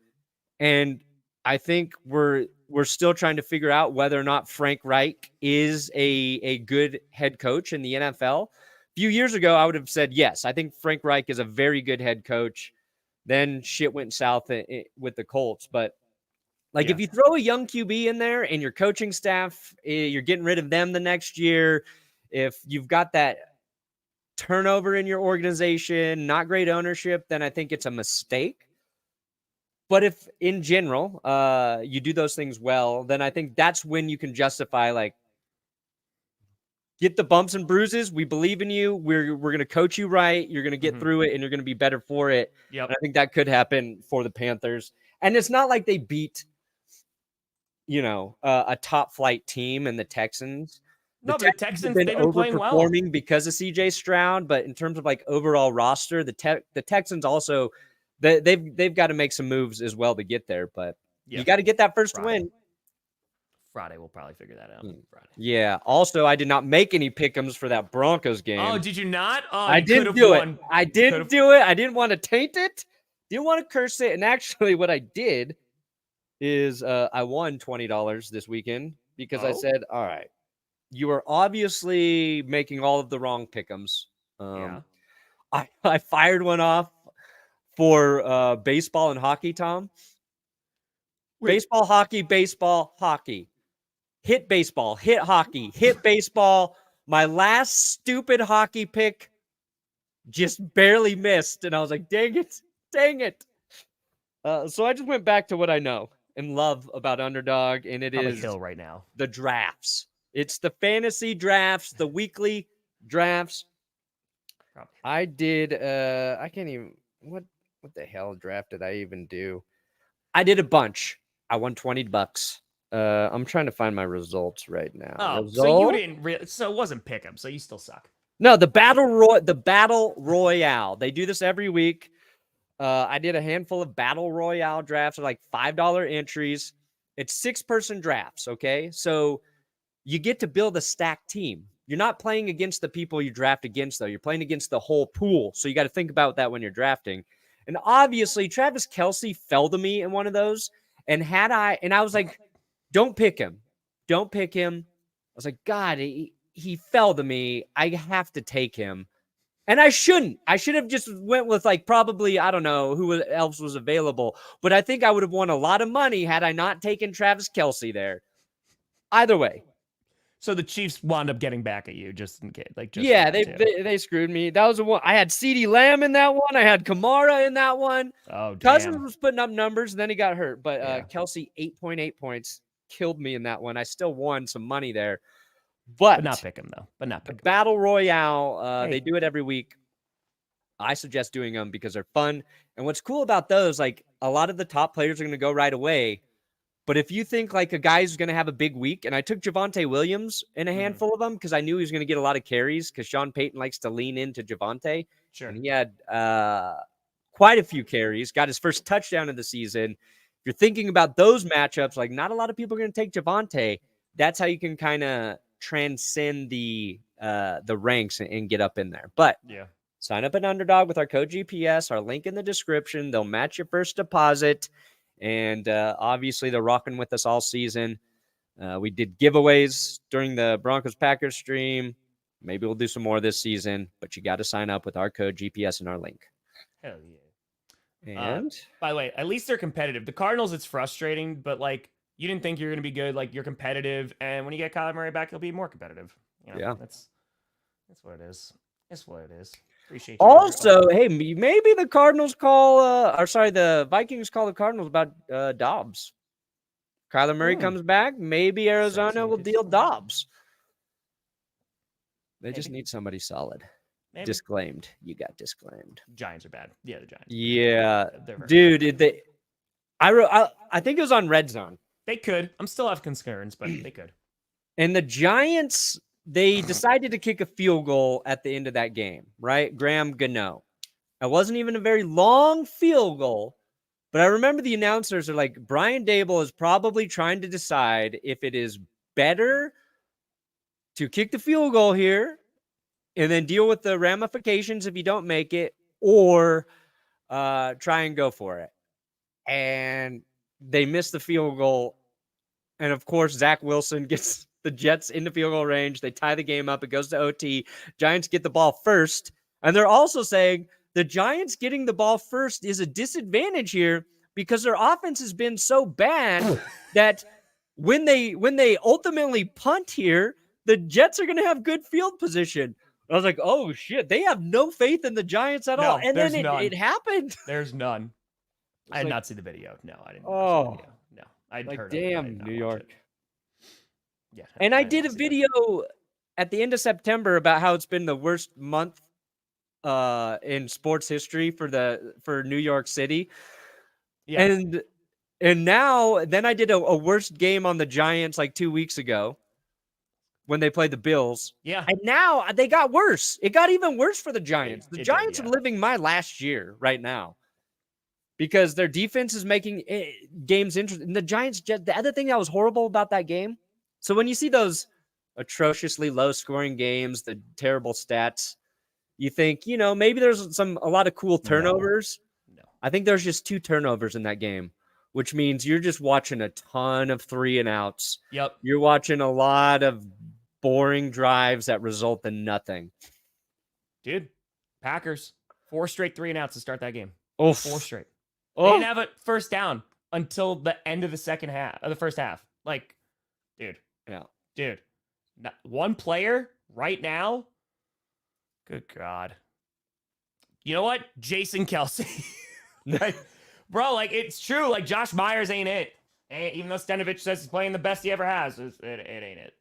And I think we're still trying to figure out whether or not Frank Reich is a good head coach in the NFL. A few years ago, I would have said, yes, I think Frank Reich is a very good head coach. Then shit went south with the Colts. But like, if you throw a young QB in there and your coaching staff, you're getting rid of them the next year, if you've got that turnover in your organization, not great ownership, then I think it's a mistake. But if in general, you do those things well, then I think that's when you can justify, like, get the bumps and bruises. We believe in you. We're going to coach you right. You're going to get through it, and you're going to be better for it. Yep. And I think that could happen for the Panthers. And it's not like they beat, a top flight team and the Texans. The Texans have been playing well because of CJ Stroud. But in terms of like overall roster, the Texans also, they've got to make some moves as well to get there. But you got to get that first win. Friday, we'll probably figure that out. Friday. Yeah. Also, I did not make any pick'ems for that Broncos game. Oh, did you not? Oh, I didn't do it. I didn't do it. I didn't want to taint it. Didn't want to curse it. And actually, what I did is I won $20 this weekend because I said, all right, you are obviously making all of the wrong pick'ems. I fired one off for baseball and hockey, Tom. Baseball, hockey. Hit baseball, hit hockey, hit baseball. My last stupid hockey pick just barely missed. And I was like, dang it. So I just went back to what I know and love about Underdog, and it is right now. The drafts. It's the fantasy drafts, the weekly drafts. I did I can't even what the hell draft did I even do? I did a bunch. I won $20. I'm trying to find my results right now. Oh, so you didn't so it wasn't pick'em, so you still suck. No, the battle royale. They do this every week. I did a handful of battle royale drafts, like $5 entries. It's 6-person drafts, okay? So you get to build a stacked team. You're not playing against the people you draft against, though. You're playing against the whole pool. So you got to think about that when you're drafting. And obviously, Travis Kelce fell to me in one of those. And I was like, don't pick him. Don't pick him. I was like, God, he fell to me. I have to take him. And I shouldn't. I should have just went with like probably, I don't know who else was available. But I think I would have won a lot of money had I not taken Travis Kelce there. Either way. So the Chiefs wound up getting back at you just in case. They screwed me. That was the one. I had CeeDee Lamb in that one. I had Kamara in that one. Oh, damn. Cousins was putting up numbers, and then he got hurt. But Kelce, 8.8 points, killed me in that one. I still won some money there. But not pick him, though. But not pick him. Battle Royale, they do it every week. I suggest doing them because they're fun. And what's cool about those, like a lot of the top players are going to go right away. But if you think like a guy's going to have a big week, and I took Javonte Williams in a handful of them because I knew he was going to get a lot of carries because Sean Payton likes to lean into Javonte. Sure. And he had quite a few carries, got his first touchdown of the season. If you're thinking about those matchups, like not a lot of people are going to take Javonte. That's how you can kind of transcend the ranks and get up in there. But sign up at Underdog with our code GPS, our link in the description. They'll match your first deposit. And obviously, they're rocking with us all season. We did giveaways during the Broncos-Packers stream. Maybe we'll do some more this season, but you got to sign up with our code GPS and our link. Hell yeah. And by the way, at least they're competitive. The Cardinals, it's frustrating, but like you didn't think you're going to be good. Like you're competitive, and when you get Kyler Murray back, he'll be more competitive. That's what it is. That's what it is. Appreciate you. Also, hey, maybe the Cardinals the Vikings call the Cardinals about Dobbs. Kyler Murray comes back. Maybe Arizona will deal Dobbs. They just need somebody solid. Maybe. Disclaimed. You got disclaimed. Giants are bad. Yeah, the Giants. Yeah, They're very dude. I think it was on Red Zone. They could. I'm still have concerns, but they could. And the Giants, they decided to kick a field goal at the end of that game, right? Graham Gano. It wasn't even a very long field goal, but I remember the announcers are like, Brian Dable is probably trying to decide if it is better to kick the field goal here and then deal with the ramifications if you don't make it, or try and go for it. And they missed the field goal. And of course, Zach Wilson gets the Jets into field goal range. They tie the game up. It goes to OT. Giants get the ball first. And they're also saying the Giants getting the ball first is a disadvantage here because their offense has been so bad that when they ultimately punt here, the Jets are going to have good field position. I was like, oh, shit. They have no faith in the Giants at all. And then it happened. There's none. I did like, not see the video. No, I didn't Oh. watch the video. No. I'd Like, heard of it, but I damn, did not New watch York. it. Yeah. And I did did a not see that. video at the end of September about how it's been the worst month in sports history for New York City. Yeah. And now then I did a worst game on the Giants like 2 weeks ago when they played the Bills. Yeah. And now they got worse. It got even worse for the Giants. The it did, Giants yeah. are living my last year right now because their defense is making games interesting. And the Giants, the other thing that was horrible about that game, so when you see those atrociously low scoring games, the terrible stats, you think, maybe there's a lot of cool turnovers. No. I think there's just 2 turnovers in that game, which means you're just watching a ton of 3 and outs. Yep. You're watching a lot of boring drives that result in nothing. Dude, Packers, 4 straight 3 and outs to start that game. Oh, 4 straight. They oh, didn't have a first down until the end of the first half. Like, dude. yeah. Dude. One player right now. Good God. You know what? Jason Kelsey. Bro, like, it's true. Like, Josh Myers ain't it. Even though Stenovich says he's playing the best he ever has, it ain't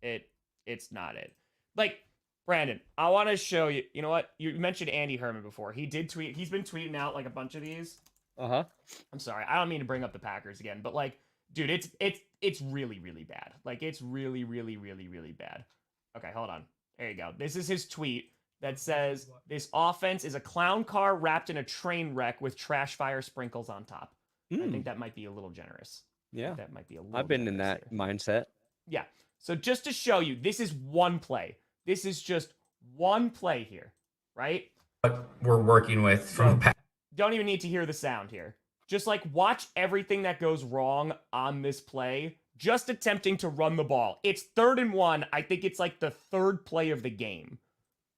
it. It's not it. Like, Brandon, I want to show you. You know what? You mentioned Andy Herman before. He did tweet. He's been tweeting out like a bunch of these. Uh-huh. I'm sorry. I don't mean to bring up the Packers again, but like, dude, it's really, really bad. Like, it's really, really, really, really bad. Okay, hold on. There you go. This is his tweet that says, this offense is a clown car wrapped in a train wreck with trash fire sprinkles on top. I think that might be a little generous. Yeah. That might be a little I've been in generous that here. mindset. Yeah. So just to show you, this is one play. This is just one play here, right? What we're working with from Don't even need to hear the sound here. Just like watch everything that goes wrong on this play, just attempting to run the ball. It's 3rd and 1. I think it's like the 3rd play of the game.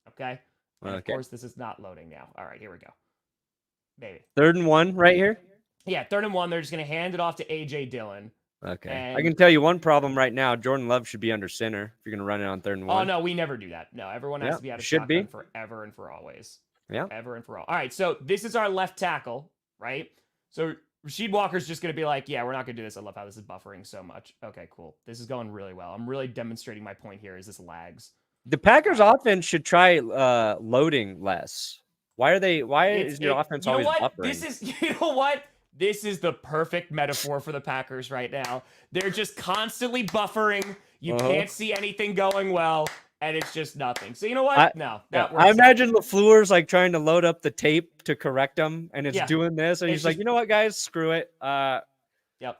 Okay? And of course, this is not loading now. All right, here we go. Maybe. 3rd and 1 right here? Yeah, 3rd and 1. They're just going to hand it off to A.J. Dillon. Okay. And I can tell you one problem right now. Jordan Love should be under center if you're going to run it on 3rd and 1. Oh, no, we never do that. No, everyone has to be out of should shotgun be. forever and for always. Yeah. Ever and for all. All right, so this is our left tackle, right? So Rasheed Walker's just going to be like, yeah, we're not going to do this. I love how this is buffering so much. Okay, cool. This is going really well. I'm really demonstrating my point here is this lags. The Packers offense should try loading less. Why is your offense you know always what? buffering? You know what? This is the perfect metaphor for the Packers right now. They're just constantly buffering. You can't see anything going well, and it's just nothing. So you know what? I imagine LaFleur's like trying to load up the tape to correct them, and it's doing this, and It's he's like, just- you know what, guys, screw it. Yep.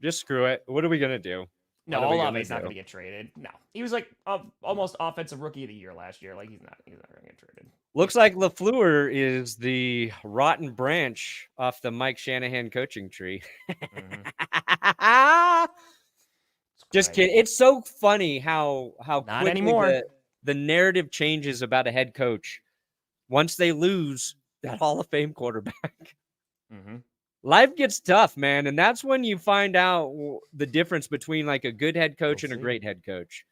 Just screw it. What are we gonna do? No, What are we Olave's gonna not do? going to get traded. No, he was like almost offensive rookie of the year last year. Like he's not going to get traded. Looks like LaFleur is the rotten branch off the Mike Shanahan coaching tree. Just crazy. kidding. It's so funny how Not quickly anymore. the narrative changes about a head coach once they lose that Hall of Fame quarterback. Mm-hmm. Life gets tough, man, and that's when you find out the difference between like a good head coach We'll and a see. great head coach,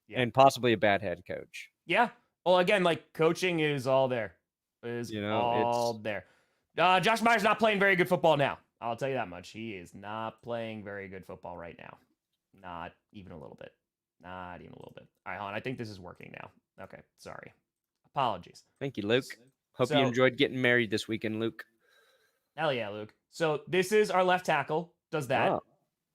Yeah. and possibly a bad head coach. Yeah. Well, again, like coaching is all there. Is all there. Josh Myers not playing very good football now. I'll tell you that much. He is not playing very good football right now. Not even a little bit. Not even a little bit. All right, hon. I think this is working now. Okay. Sorry. Apologies. Thank you, Luke. Hope So- you enjoyed getting married this weekend, Luke. Hell yeah, Luke. So this is our left tackle. Does that. Oh.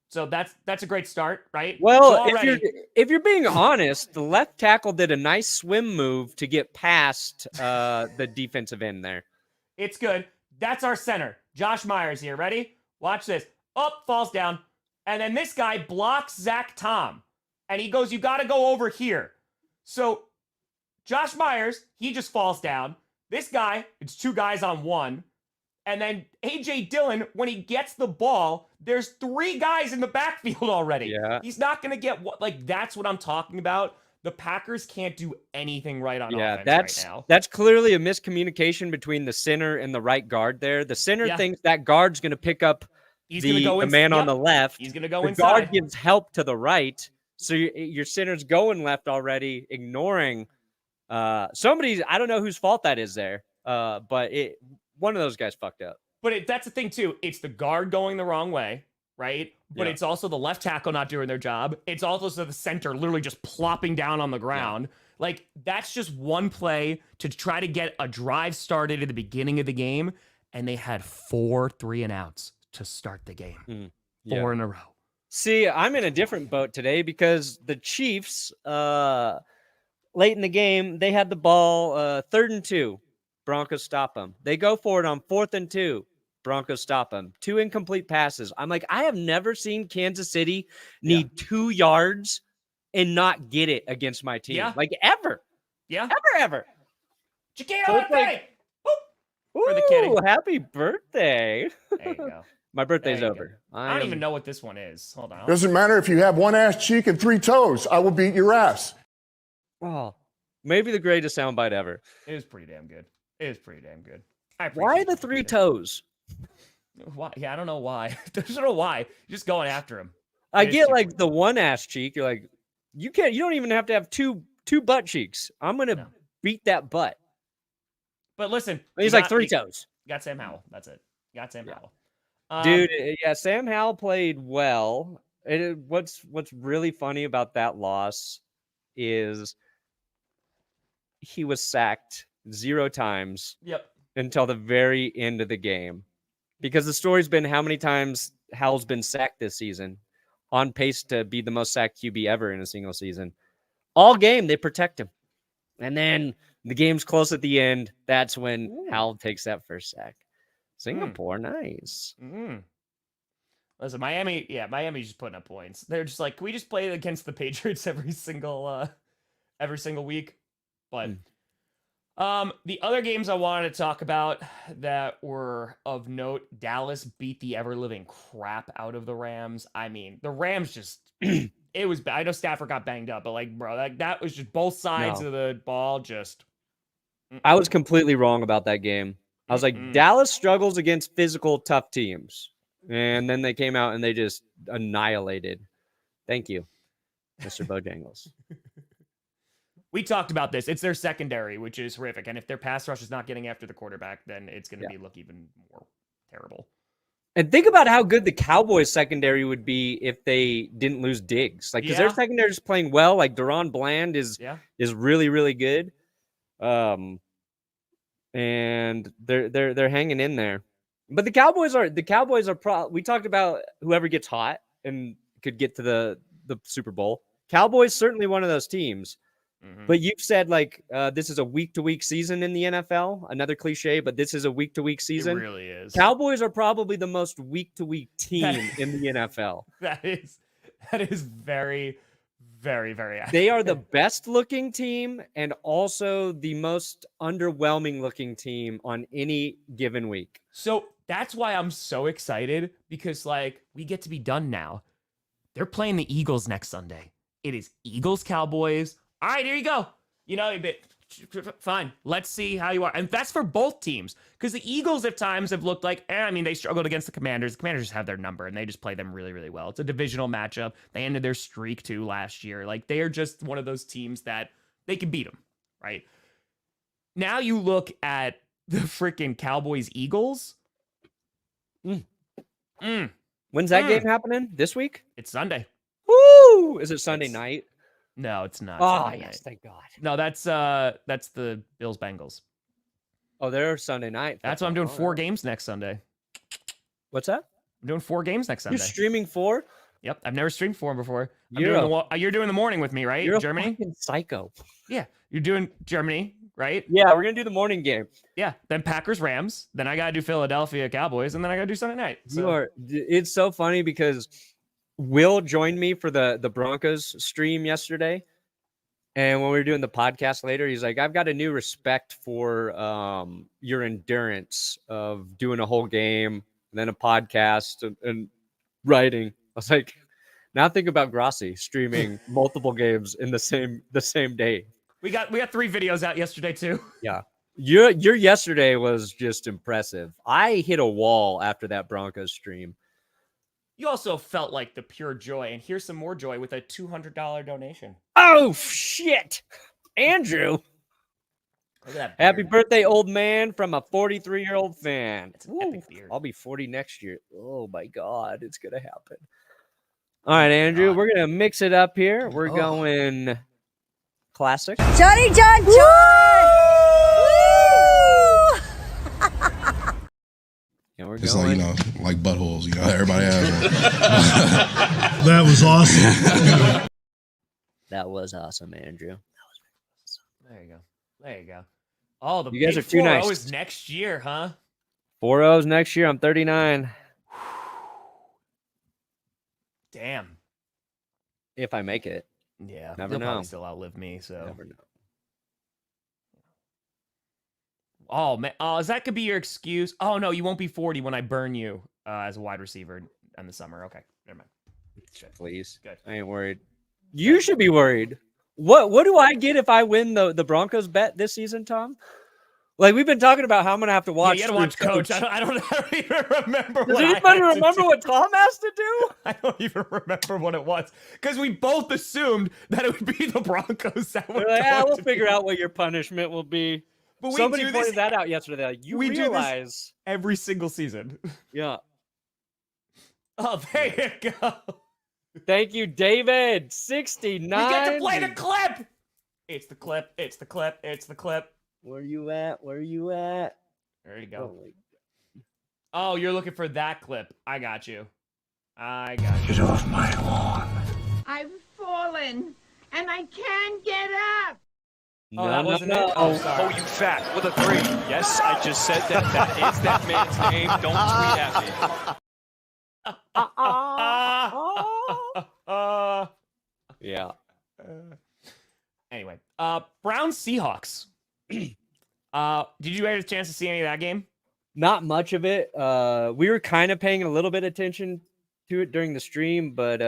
So that's a great start, right? Well, So already, if you're being honest, the left tackle did a nice swim move to get past the defensive end there. it's good. That's our center. Josh Myers here. Ready? Watch this. Up, falls down. And then this guy blocks Zach Tom. And he goes, you got to go over here. So Josh Myers, he just falls down. This guy, it's 2 guys on 1. And then A.J. Dillon, when he gets the ball, there's 3 guys in the backfield already. Yeah. He's not going to get what, like, that's what I'm talking about. The Packers can't do anything right on offense right now. That's clearly a miscommunication between the center and the right guard there. The center thinks that guard's going to pick up the man on the left. He's going to go the inside. Guard gives help to the right. So your center's going left already, ignoring somebody's. I don't know whose fault that is there, but one of those guys fucked up. But that's the thing, too. It's the guard going the wrong way, right? But it's also the left tackle not doing their job. It's also the center literally just plopping down on the ground. Yeah. Like, that's just one play to try to get a drive started at the beginning of the game, and they had 4 3-and-outs to start the game. 4 in a row. See, I'm in a different boat today because the Chiefs, late in the game, they had the ball 3rd and 2. Broncos stop them. They go for it on 4th and 2. Broncos stop them. 2 incomplete passes. I'm like, I have never seen Kansas City need 2 yards and not get it against my team. Yeah. Like, ever. Yeah. Ever. Chiquito birthday! For the kitty. Happy birthday. There you go. My birthday's over. I don't even know what this one is. Hold on. Doesn't matter if you have 1 ass cheek and 3 toes. I will beat your ass. Oh, maybe the greatest soundbite ever. It was pretty damn good. Why the 3 toes? Why? Yeah, I don't know why. I don't know why. You're just going after him. I get like the 1 ass cheek. You're like, you don't even have to have two butt cheeks. I'm gonna beat that butt. But listen, he's like 3 toes. You got Sam Howell. That's it. You got Sam Howell. Dude, Sam Howell played well. What's really funny about that loss is he was sacked 0 times. Yep. Until the very end of the game. Because the story's been how many times Howell's been sacked this season. On pace to be the most sacked QB ever in a single season. All game, they protect him. And then the game's close at the end. That's when Howell takes that first sack. Singapore, nice. Listen, Miami's just putting up points. They're just like, can we just play against the Patriots every single week? But the other games I wanted to talk about that were of note, Dallas beat the ever-living crap out of the Rams. I mean, the Rams just, it was bad. I know Stafford got banged up, but like, bro, that was just both sides of the ball just. I was completely wrong about that game. I was like, Dallas struggles against physical, tough teams. And then they came out and they just annihilated. Thank you, Mr. Bojangles. We talked about this. It's their secondary, which is horrific. And if their pass rush is not getting after the quarterback, then it's going to look even more terrible. And think about how good the Cowboys secondary would be if they didn't lose Diggs. Like, because their secondary is playing well. Like, Deron Bland is really, really good. And they're hanging in there. But the Cowboys are we talked about whoever gets hot and could get to the Super Bowl. Cowboys certainly one of those teams. But you've said like this is a week-to-week season in the NFL. Another cliche, but this is a week-to-week season. It really is. Cowboys are probably the most week-to-week team in the NFL. That is very, very, very accurate. They are the best-looking team and also the most underwhelming-looking team on any given week. So that's why I'm so excited because like we get to be done now. They're playing the Eagles next Sunday. It is Eagles-Cowboys. All right, here you go. You know, fine. Let's see how you are. And that's for both teams. Because the Eagles at times have looked like, they struggled against the Commanders. The Commanders just have their number, and they just play them really, really well. It's a divisional matchup. They ended their streak, too, last year. Like, they are just one of those teams that they can beat them, right? Now you look at the freaking Cowboys-Eagles. When's that game happening? This week? It's Sunday. Woo! Is it Sunday night? No, it's not. Oh, Sunday yes, night. thank God. No, that's the Bills Bengals. Oh, they're Sunday night. That's why I'm doing football. 4 Alright. games next Sunday. What's that? I'm doing 4 games next You're Sunday. streaming 4? Yep, I've never streamed 4 before. You're You're doing the morning with me, right? You're Germany? a fucking psycho. Yeah, you're doing Germany, right? Yeah, we're gonna do the morning game. Yeah, then Packers Rams, then I gotta do Philadelphia Cowboys, and then I gotta do Sunday night. You are. It's so funny because Will joined me for the Broncos stream yesterday, and when we were doing the podcast later, he's like, "I've got a new respect for your endurance of doing a whole game, and then a podcast and writing." I was like, "Now think about Grossi streaming multiple games in the same day." We got 3 videos out yesterday too. Yeah. Your yesterday was just impressive. I hit a wall after that Broncos stream. You also felt like the pure joy, and here's some more joy with a $200 donation. Oh shit, Andrew! Look at that. Happy beard. birthday, old man, from a 43-year-old fan. It's an epic beard. I'll be 40 next year. Oh my God, it's gonna happen. All right, Andrew, God. we're gonna mix it up here. We're going classic. Johnny John John! Woo! And we're It's going. like, like buttholes, everybody has one. That was awesome. That was awesome, Andrew. There you go. There you go. Oh, the You guys big are too 4-0 nice. is next year, huh? 4-0s next year. I'm 39. Damn. If I make it. Yeah. Never You'll know. probably still outlive me, so. Never know. Oh, man. Oh, that could be your excuse. Oh, no, you won't be 40 when I burn you as a wide receiver in the summer. Okay. Never mind. Please. Good. I ain't worried. You should be worried. What do I get if I win the Broncos bet this season, Tom? Like, we've been talking about how I'm gonna have to watch. Yeah, you gotta watch Coach. I don't even remember. Does what I anybody had to remember do. what Tom has to do? I don't even remember what it was because we both assumed that it would be the Broncos that would. We're like, we'll figure out what your punishment will be. But we Somebody do pointed this that out yesterday. Like, you we do this- realize? every single season. Yeah. Oh, there you go. Thank you, David. 69. We get to play the clip. It's the clip. It's the clip. It's the clip. Where you at? Where you at? There you go. Oh, you're looking for that clip. I got you. I got you. Get off my lawn. I've fallen and I can't get up. Oh, that wasn't it? Oh, sorry. you fat with a 3. Yes, I just said that. That is that man's name. Don't tweet at me. Yeah. Anyway, Browns Seahawks. Did you get a chance to see any of that game? Not much of it. We were kind of paying a little bit of attention to it during the stream, but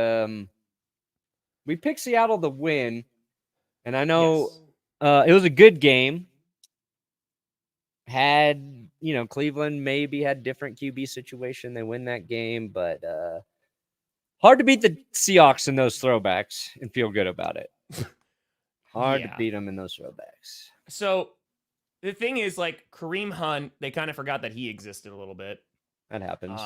we picked Seattle to win, and I know it was a good game. Had Cleveland maybe had different QB situation, they win that game, but hard to beat the Seahawks in those throwbacks and feel good about it. Hard to beat them in those throwbacks. So the thing is, like, Kareem Hunt, they kind of forgot that he existed a little bit. That happens.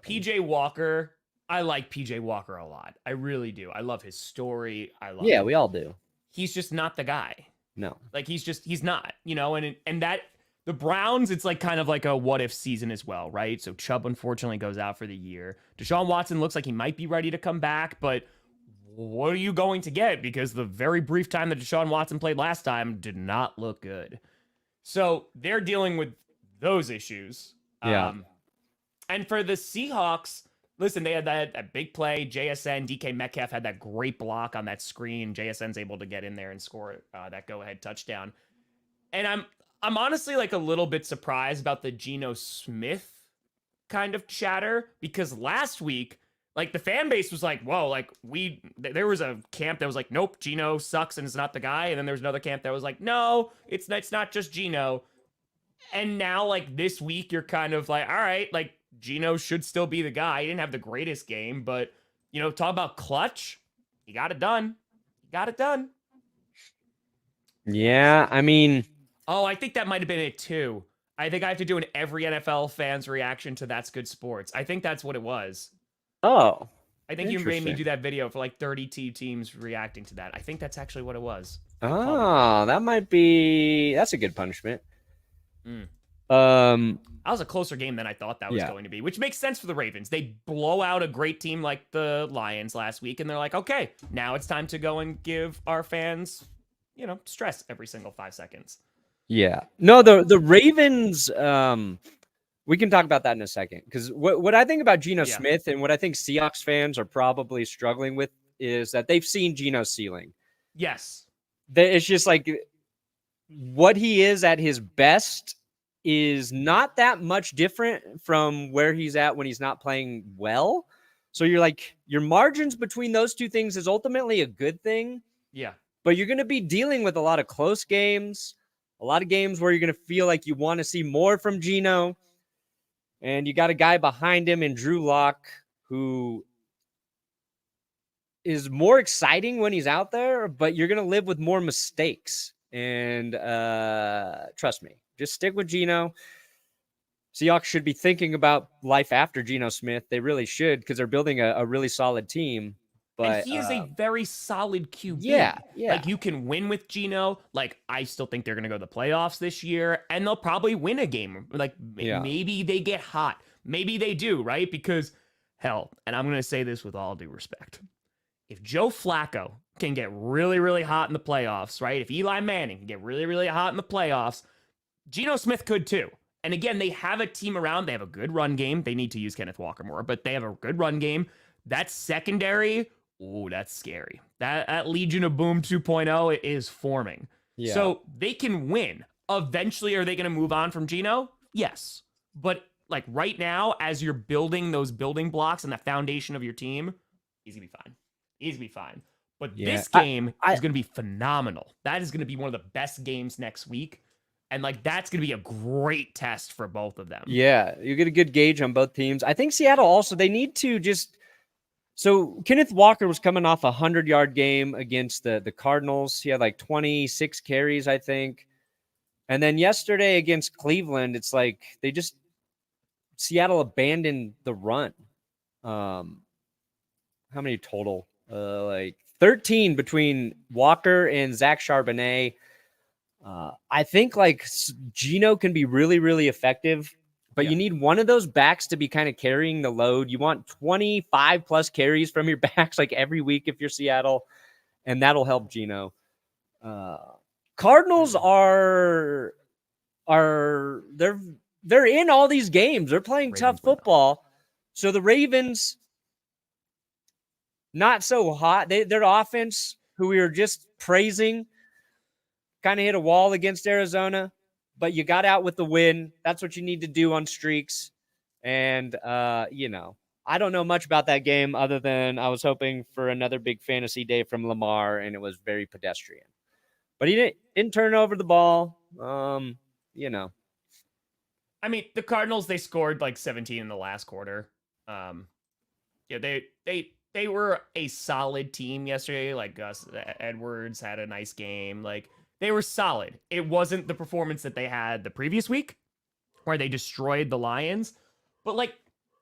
PJ Walker, I like PJ Walker a lot. I really do. I love his story. I love we all do. He's just not the guy. No. Like, he's not, and that the Browns, it's like kind of like a what if season as well, right? So Chubb unfortunately goes out for the year. Deshaun Watson looks like he might be ready to come back, but what are you going to get? Because the very brief time that Deshaun Watson played last time did not look good. So they're dealing with those issues. Yeah. And for the Seahawks, listen, they had that big play. JSN, DK Metcalf had that great block on that screen. JSN's able to get in there and score that go-ahead touchdown. And I'm honestly like a little bit surprised about the Geno Smith kind of chatter, because last week, like, the fan base was like, whoa, like, there was a camp that was like, nope, Geno sucks and is not the guy. And then there was another camp that was like, no, it's not just Geno. And now, like, this week, you're kind of like, all right, like, Geno should still be the guy. He didn't have the greatest game, but, talk about clutch. You got it done. Yeah, I mean. Oh, I think that might have been it, too. I think I have to do an every NFL fan's reaction to That's Good Sports. I think that's what it was. Oh. I think you made me do that video for like 32 teams reacting to that. I think that's actually what it was. Oh, that's a good punishment. Mm. That was a closer game than I thought that was going to be, which makes sense for the Ravens. They blow out a great team like the Lions last week, and they're like, okay, now it's time to go and give our fans, stress every single 5 seconds. Yeah. No, the Ravens, we can talk about that in a second, because what I think about Geno Smith and what I think Seahawks fans are probably struggling with is that they've seen Geno's ceiling. Yes. It's just like what he is at his best is not that much different from where he's at when he's not playing well. So you're like, your margins between those two things is ultimately a good thing. Yeah. But you're going to be dealing with a lot of close games, a lot of games where you're going to feel like you want to see more from Geno. And you got a guy behind him in Drew Lock who is more exciting when he's out there, but you're going to live with more mistakes. And trust me, just stick with Geno. Seahawks should be thinking about life after Geno Smith. They really should, because they're building a really solid team. But and he is a very solid QB. Yeah. Like, you can win with Geno. Like, I still think they're going to go to the playoffs this year, and they'll probably win a game. Like, maybe they get hot. Maybe they do, right? Because, hell, and I'm going to say this with all due respect, if Joe Flacco can get really, really hot in the playoffs, right? If Eli Manning can get really, really hot in the playoffs, Geno Smith could too. And again, they have a team around. They have a good run game. They need to use Kenneth Walker more, but they have a good run game. That secondary, ooh, that's scary. That Legion of Boom 2.0 is forming. Yeah. So they can win. Eventually, are they going to move on from Geno? Yes. But like right now, as you're building those building blocks and the foundation of your team, he's going to be fine. He's going to be fine. But this game is going to be phenomenal. That is going to be one of the best games next week. And like, that's going to be a great test for both of them. Yeah, you get a good gauge on both teams. I think Seattle also, they need to just... So Kenneth Walker was coming off a 100-yard game against the Cardinals. He had like 26 carries, I think. And then yesterday against Cleveland, it's like Seattle abandoned the run. How many total? Like 13 between Walker and Zach Charbonnet. I think like Geno can be really, really effective, but you need one of those backs to be kind of carrying the load. You want 25 plus carries from your backs like every week if you're Seattle, and that'll help Geno. Cardinals are they're in all these games. They're playing tough football. So the Ravens, not so hot. Their offense, who we were just praising, kind of hit a wall against Arizona, but you got out with the win. That's what you need to do on streaks. And, I don't know much about that game other than I was hoping for another big fantasy day from Lamar, and it was very pedestrian. But he didn't turn over the ball. I mean, the Cardinals, they scored like 17 in the last quarter. They were a solid team yesterday. Like Gus Edwards had a nice game. Like, they were solid. It wasn't the performance that they had the previous week where they destroyed the Lions. But, like,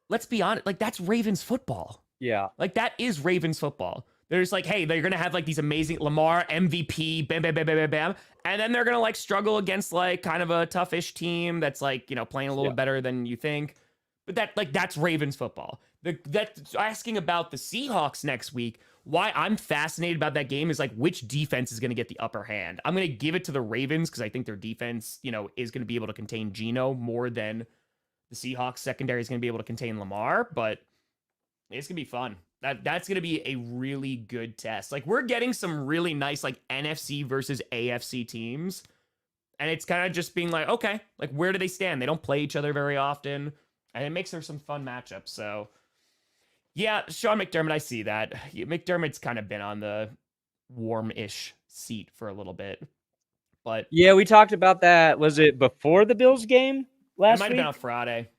let's be honest. Like, that's Ravens football. Yeah. Like, that is Ravens football. They're just like, hey, they're going to have, like, these amazing Lamar, MVP, bam, bam, bam, bam, bam, bam. And then they're going to, like, struggle against, like, kind of a toughish team that's, like, playing a little better than you think. But that's Ravens football. That's asking about the Seahawks next week. Why I'm fascinated about that game is like which defense is going to get the upper hand. I'm going to give it to the Ravens because I think their defense, is going to be able to contain Geno more than the Seahawks secondary is going to be able to contain Lamar. But it's going to be fun. That's going to be a really good test. Like, we're getting some really nice like NFC versus AFC teams, and it's kind of just being like, okay, like where do they stand? They don't play each other very often, and it makes there some fun matchups. So. Yeah, Sean McDermott, I see that. McDermott's kind of been on the warm-ish seat for a little bit. But yeah, we talked about that. Was it before the Bills game last week? It might have been on Friday.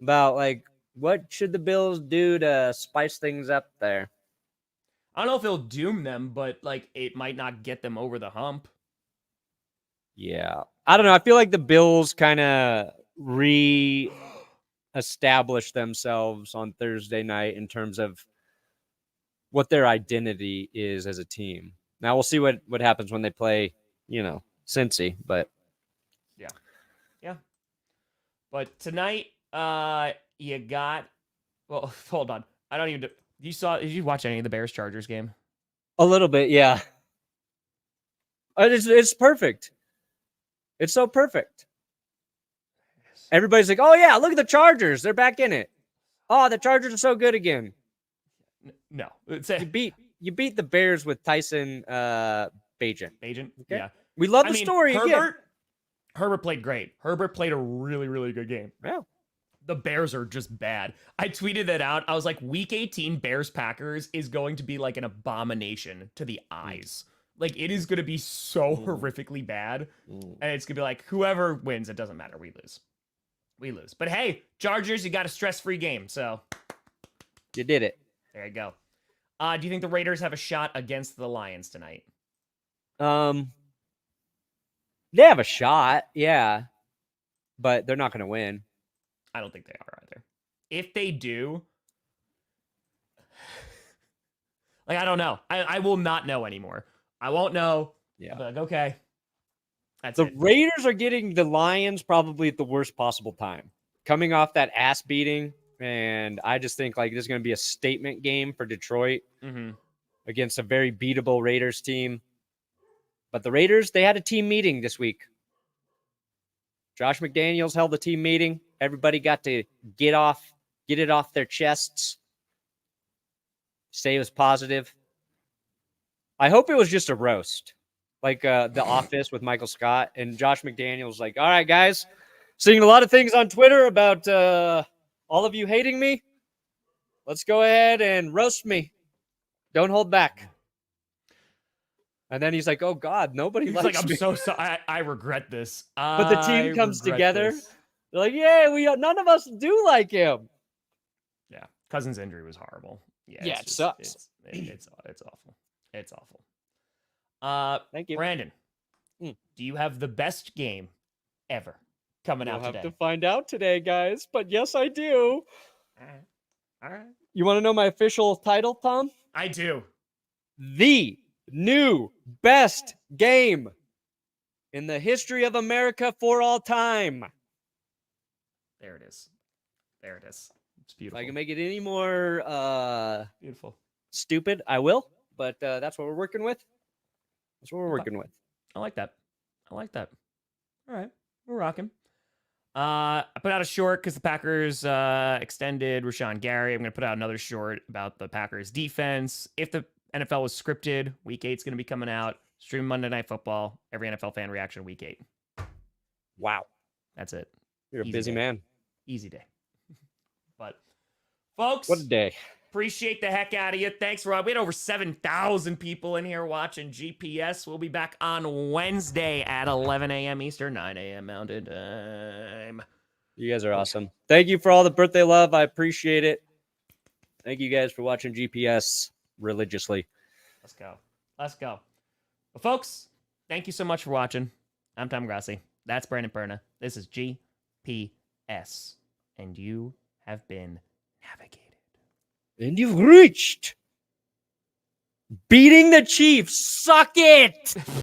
About, like, what should the Bills do to spice things up there? I don't know if it'll doom them, but, like, it might not get them over the hump. Yeah. I don't know. I feel like the Bills kind of establish themselves on Thursday night in terms of what their identity is as a team. Now we'll see what happens when they play, Cincy. But Yeah. But tonight, you got. Well, hold on. I don't even. Did you watch any of the Bears Chargers game? a little bit, yeah. It's perfect. It's so perfect. Everybody's like, "Oh yeah, look at the Chargers. They're back in it. Oh, the Chargers are so good again." No, You beat the Bears with Tyson Bagent. Okay? Yeah. We love the story again. Herbert played great. Herbert played a really, really good game. Yeah. The Bears are just bad. I tweeted that out. I was like, Week 18 Bears-Packers is going to be like an abomination to the eyes. Like, it is going to be so horrifically bad. And it's going to be like, whoever wins, it doesn't matter. We lose. But hey, Chargers, you got a stress-free game. So You did it. there you go. Do you think the Raiders have a shot against the Lions tonight? They have a shot, yeah. But they're not going to win. I don't think they are either. If they do, like, I don't know. I will not know anymore. I won't know. Yeah. I'll be like, okay. That's The it. Raiders are getting the Lions probably at the worst possible time. Coming off that ass beating, and I just think like this is going to be a statement game for Detroit against a very beatable Raiders team. But the Raiders, they had a team meeting this week. Josh McDaniels held a team meeting. Everybody got to get it off their chests. Say it was positive. I hope it was just a roast, like The Office with Michael Scott. And Josh McDaniels like, all right, guys, seeing a lot of things on Twitter about all of you hating me. Let's go ahead and roast me. Don't hold back. And then he's like, "Oh God, nobody He's likes like, I'm me." so sorry. I regret this. But the team comes regret together. this. They're like, "Yeah, none of us do like him." Yeah, Cousins' injury was horrible. Yeah, it sucks. It's awful. It's awful. Thank you, Brandon. Do you have the best game ever coming out We'll today? have to find out today, guys. But yes, I do. All right. You want to know my official title, Tom? I do. The new best game in the history of America for all time. There it is. It's beautiful. If I can make it any more Beautiful. stupid, I will. But that's what we're working with. I like that. All right. We're rocking. I put out a short because the Packers extended Rashawn Gary. I'm going to put out another short about the Packers defense. If the NFL was scripted, Week 8's going to be coming out. Stream Monday Night Football. Every NFL fan reaction Week 8. Wow. That's it. You're a Easy busy day. man. Easy day. But, folks, What a day. appreciate the heck out of you. Thanks, Rob. We had over 7,000 people in here watching GPS. We'll be back on Wednesday at 11 a.m. Eastern, 9 a.m. Mountain Time. You guys are awesome. Thank you for all the birthday love. I appreciate it. Thank you guys for watching GPS religiously. Let's go. Well, folks, thank you so much for watching. I'm Tom Grossi. That's Brandon Perna. This is GPS. And you have been navigated. And you've reached beating the Chiefs. Suck it!